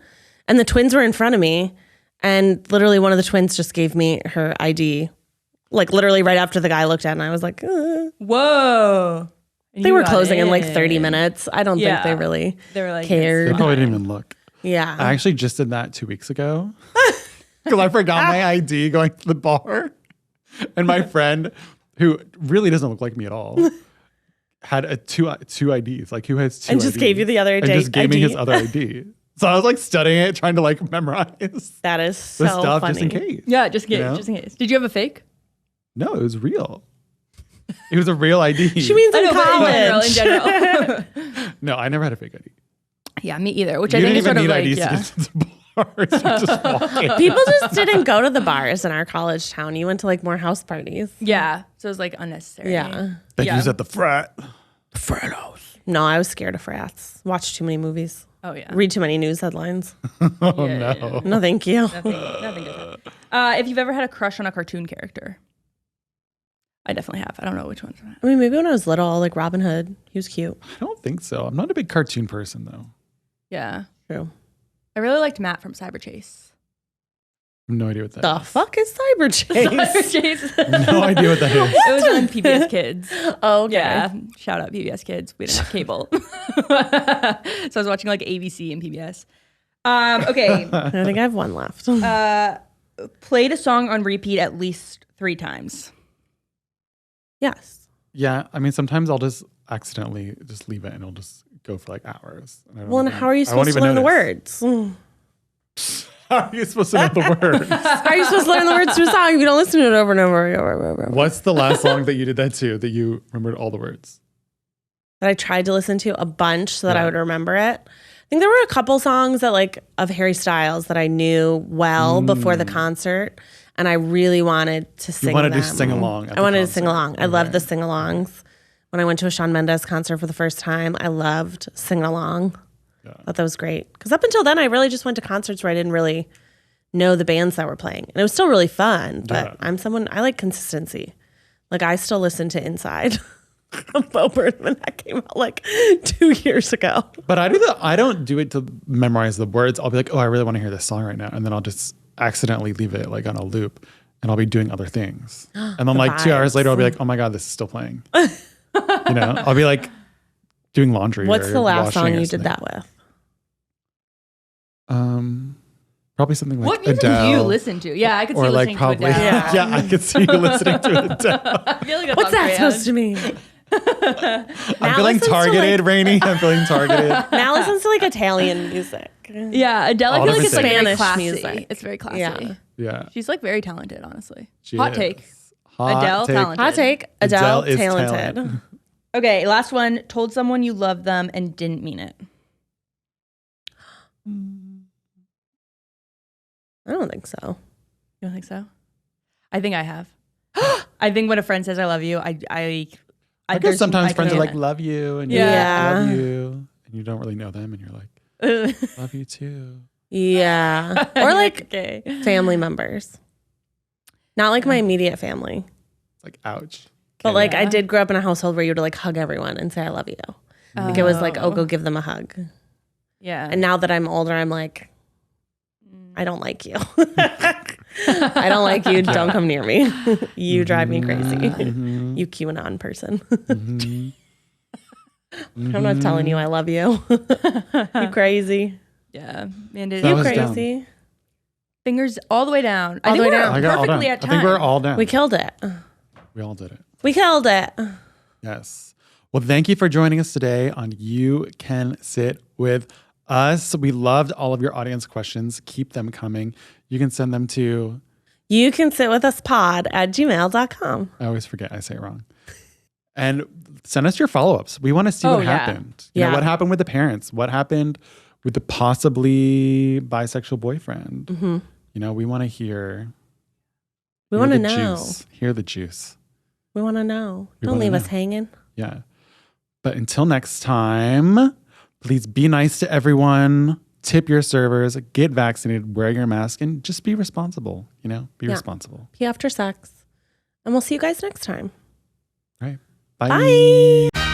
Speaker 3: and the twins were in front of me, and literally one of the twins just gave me her ID, like literally right after the guy looked at it, and I was like,
Speaker 4: Whoa. And
Speaker 3: They
Speaker 4: you
Speaker 3: were
Speaker 4: got
Speaker 3: closing in like
Speaker 4: in.
Speaker 3: 30 minutes. I don't think they really
Speaker 4: They were like,
Speaker 3: cared.
Speaker 2: They probably didn't even look.
Speaker 3: Yeah.
Speaker 2: I actually just did that 2 weeks ago because I forgot my ID going to the bar. And my friend, who really doesn't look like me at all, had two IDs. Like, who has two
Speaker 3: And just
Speaker 2: IDs?
Speaker 3: gave you the other
Speaker 2: And just gave me his other ID. So I was like studying it, trying to like memorize
Speaker 3: That is
Speaker 2: the
Speaker 3: so
Speaker 2: stuff
Speaker 3: funny.
Speaker 2: just in case.
Speaker 4: Yeah, just in case.
Speaker 2: You know?
Speaker 4: Just in case. Did you have a fake?
Speaker 2: No, it was real. It was a real ID.
Speaker 3: She means in
Speaker 4: but
Speaker 3: college.
Speaker 4: in general.
Speaker 2: No, I never had a fake ID.
Speaker 4: Yeah, me either. Which
Speaker 2: You
Speaker 4: I think
Speaker 2: didn't
Speaker 4: is
Speaker 2: even
Speaker 4: sort of
Speaker 2: need
Speaker 4: like,
Speaker 2: IDs to get to the bars. You just walk in.
Speaker 3: People just didn't go to the bars in our college town. You went to like more house parties.
Speaker 4: Yeah. So it was like unnecessary.
Speaker 3: Yeah.
Speaker 2: Becky's at the frat.
Speaker 3: Frat house. No, I was scared of frats. Watched too many movies.
Speaker 4: Oh yeah.
Speaker 3: Read too many news headlines.
Speaker 2: Oh
Speaker 4: Yeah,
Speaker 2: no.
Speaker 4: yeah.
Speaker 3: No, thank you.
Speaker 4: Nothing different. If you've ever had a crush on a cartoon character. I definitely have. I don't know which ones.
Speaker 3: I mean, maybe when I was little, like Robin Hood. He was cute.
Speaker 2: I don't think so. I'm not a big cartoon person though.
Speaker 4: Yeah.
Speaker 3: True.
Speaker 4: I really liked Matt from Cyber Chase.
Speaker 2: I have no idea what that
Speaker 3: The
Speaker 2: is.
Speaker 3: fuck is Cyber
Speaker 4: Cyber
Speaker 3: Chase?
Speaker 4: Chase.
Speaker 2: No idea what that is.
Speaker 4: It was on PBS Kids.
Speaker 3: Oh, okay.
Speaker 4: Yeah. Shout out PBS Kids. We didn't have cable. So I was watching like ABC and PBS. Okay.
Speaker 3: I think I have one left.
Speaker 4: Played a song on repeat at least 3 times.
Speaker 3: Yes.
Speaker 2: Yeah, I mean, sometimes I'll just accidentally just leave it and it'll just go for like hours. And I don't
Speaker 3: Well, and
Speaker 2: even-
Speaker 3: how are you
Speaker 2: I won't
Speaker 3: supposed to
Speaker 2: even
Speaker 3: learn the
Speaker 2: notice.
Speaker 3: words?
Speaker 2: How are you supposed to know the words?
Speaker 3: How are you supposed to learn the words to a song if you don't listen to it over and over and over and over?
Speaker 2: What's the last song that you did that to that you remembered all the words?
Speaker 3: That I tried to listen to a bunch so that I
Speaker 2: Yeah.
Speaker 3: would remember it. I think there were a couple songs that like of Harry Styles that I knew well before the concert, and I really wanted to sing.
Speaker 2: wanted to
Speaker 3: them.
Speaker 2: sing along at
Speaker 3: I
Speaker 2: the
Speaker 3: wanted to sing
Speaker 2: concert.
Speaker 3: along. I loved the sing-alongs. When I went to a Shawn Mendes concert for the first time, I loved singing along.
Speaker 2: Yeah.
Speaker 3: Thought that was great because up until then, I really just went to concerts where I didn't really know the bands that were playing, and it was still really fun. But
Speaker 2: Yeah.
Speaker 3: I like consistency. Like I still listen to Inside. Bo Birdman that came out like 2 years ago.
Speaker 2: But I don't do it to memorize the words. I'll be like, oh, I really want to hear this song right now. And then I'll just accidentally leave it like on a loop and I'll be doing other things. And then like 2 hours later, I'll be like, oh my God, this is still playing. I'll be like doing laundry.
Speaker 3: What's
Speaker 2: or
Speaker 3: the last
Speaker 2: washing
Speaker 3: song
Speaker 2: or
Speaker 3: you did
Speaker 2: something.
Speaker 3: that with?
Speaker 2: Probably something like
Speaker 4: What music
Speaker 2: Adele.
Speaker 4: do you listen to? Yeah, I could see
Speaker 2: Or
Speaker 4: you
Speaker 2: like
Speaker 4: listening
Speaker 2: probably,
Speaker 4: to Adele.
Speaker 2: yeah, I could see you listening to Adele.
Speaker 4: I feel like
Speaker 3: What's that supposed to mean?
Speaker 2: I'm feeling targeted, Rainie. I'm feeling targeted.
Speaker 3: Now listens to like Italian music.
Speaker 4: Yeah, Adele, I
Speaker 2: All
Speaker 4: feel like
Speaker 2: different
Speaker 4: it's like very
Speaker 3: Spanish
Speaker 4: classy.
Speaker 3: music.
Speaker 4: It's very classy.
Speaker 3: Yeah.
Speaker 2: Yeah.
Speaker 4: She's like very talented, honestly.
Speaker 2: She
Speaker 4: Hot
Speaker 2: is.
Speaker 4: take.
Speaker 2: Hot
Speaker 4: Adele,
Speaker 2: take.
Speaker 4: talented.
Speaker 3: Hot take. Adele,
Speaker 2: is
Speaker 3: talented.
Speaker 4: Okay, last one. Told someone you love them and didn't mean it.
Speaker 3: I don't think so.
Speaker 4: You don't think so? I think I have. I think when a friend says I love you, I
Speaker 2: I guess sometimes friends are like, love you, and you're like,
Speaker 3: Yeah.
Speaker 2: love you, and you don't really know them, and you're like, love you too.
Speaker 3: Yeah. Or like
Speaker 4: okay.
Speaker 3: family members. Not like my immediate family.
Speaker 2: It's like, ouch.
Speaker 3: But like I
Speaker 4: Yeah.
Speaker 3: did grow up in a household where you would like hug everyone and say I love you. Like it was like, oh, go give them a hug.
Speaker 4: Yeah.
Speaker 3: And now that I'm older, I'm like, I don't like you. I don't like you. Don't come near me. You drive me crazy. You QAnon person. I'm not telling you I love you. You crazy.
Speaker 4: yeah. Man, did
Speaker 2: That
Speaker 3: You
Speaker 2: was
Speaker 3: crazy.
Speaker 4: fingers all the way down.
Speaker 3: All
Speaker 4: I
Speaker 3: the
Speaker 4: think
Speaker 3: way
Speaker 4: we're
Speaker 3: down.
Speaker 2: I got all
Speaker 4: perfectly
Speaker 2: down.
Speaker 4: at
Speaker 2: I
Speaker 4: time.
Speaker 2: think we're all down.
Speaker 3: We killed it.
Speaker 2: We all did it.
Speaker 3: We killed it.
Speaker 2: Yes. Well, thank you for joining us today on You Can Sit With Us. We loved all of your audience questions. Keep them coming. You can send them to,
Speaker 3: You can sit with us pod at gmail.com.
Speaker 2: I always forget, I say it wrong. And send us your follow-ups. We want to see
Speaker 4: Oh,
Speaker 2: what
Speaker 4: yeah.
Speaker 2: happened. You know,
Speaker 3: Yeah.
Speaker 2: what happened with the parents? What happened with the possibly bisexual boyfriend?
Speaker 3: Mm-hmm.
Speaker 2: You know, we want to hear.
Speaker 3: We
Speaker 2: hear
Speaker 3: want to
Speaker 2: the
Speaker 3: know.
Speaker 2: Juice. Hear the juice.
Speaker 3: We want to know.
Speaker 2: We
Speaker 3: Don't
Speaker 2: wanna
Speaker 3: leave
Speaker 2: know.
Speaker 3: us hanging.
Speaker 2: Yeah. But until next time, Please be nice to everyone. Tip your servers. Get vaccinated. Wear your mask. And just be responsible. Be responsible.
Speaker 3: Pee after sex. And we'll see you guys next time.
Speaker 2: All right. Bye.
Speaker 3: Bye.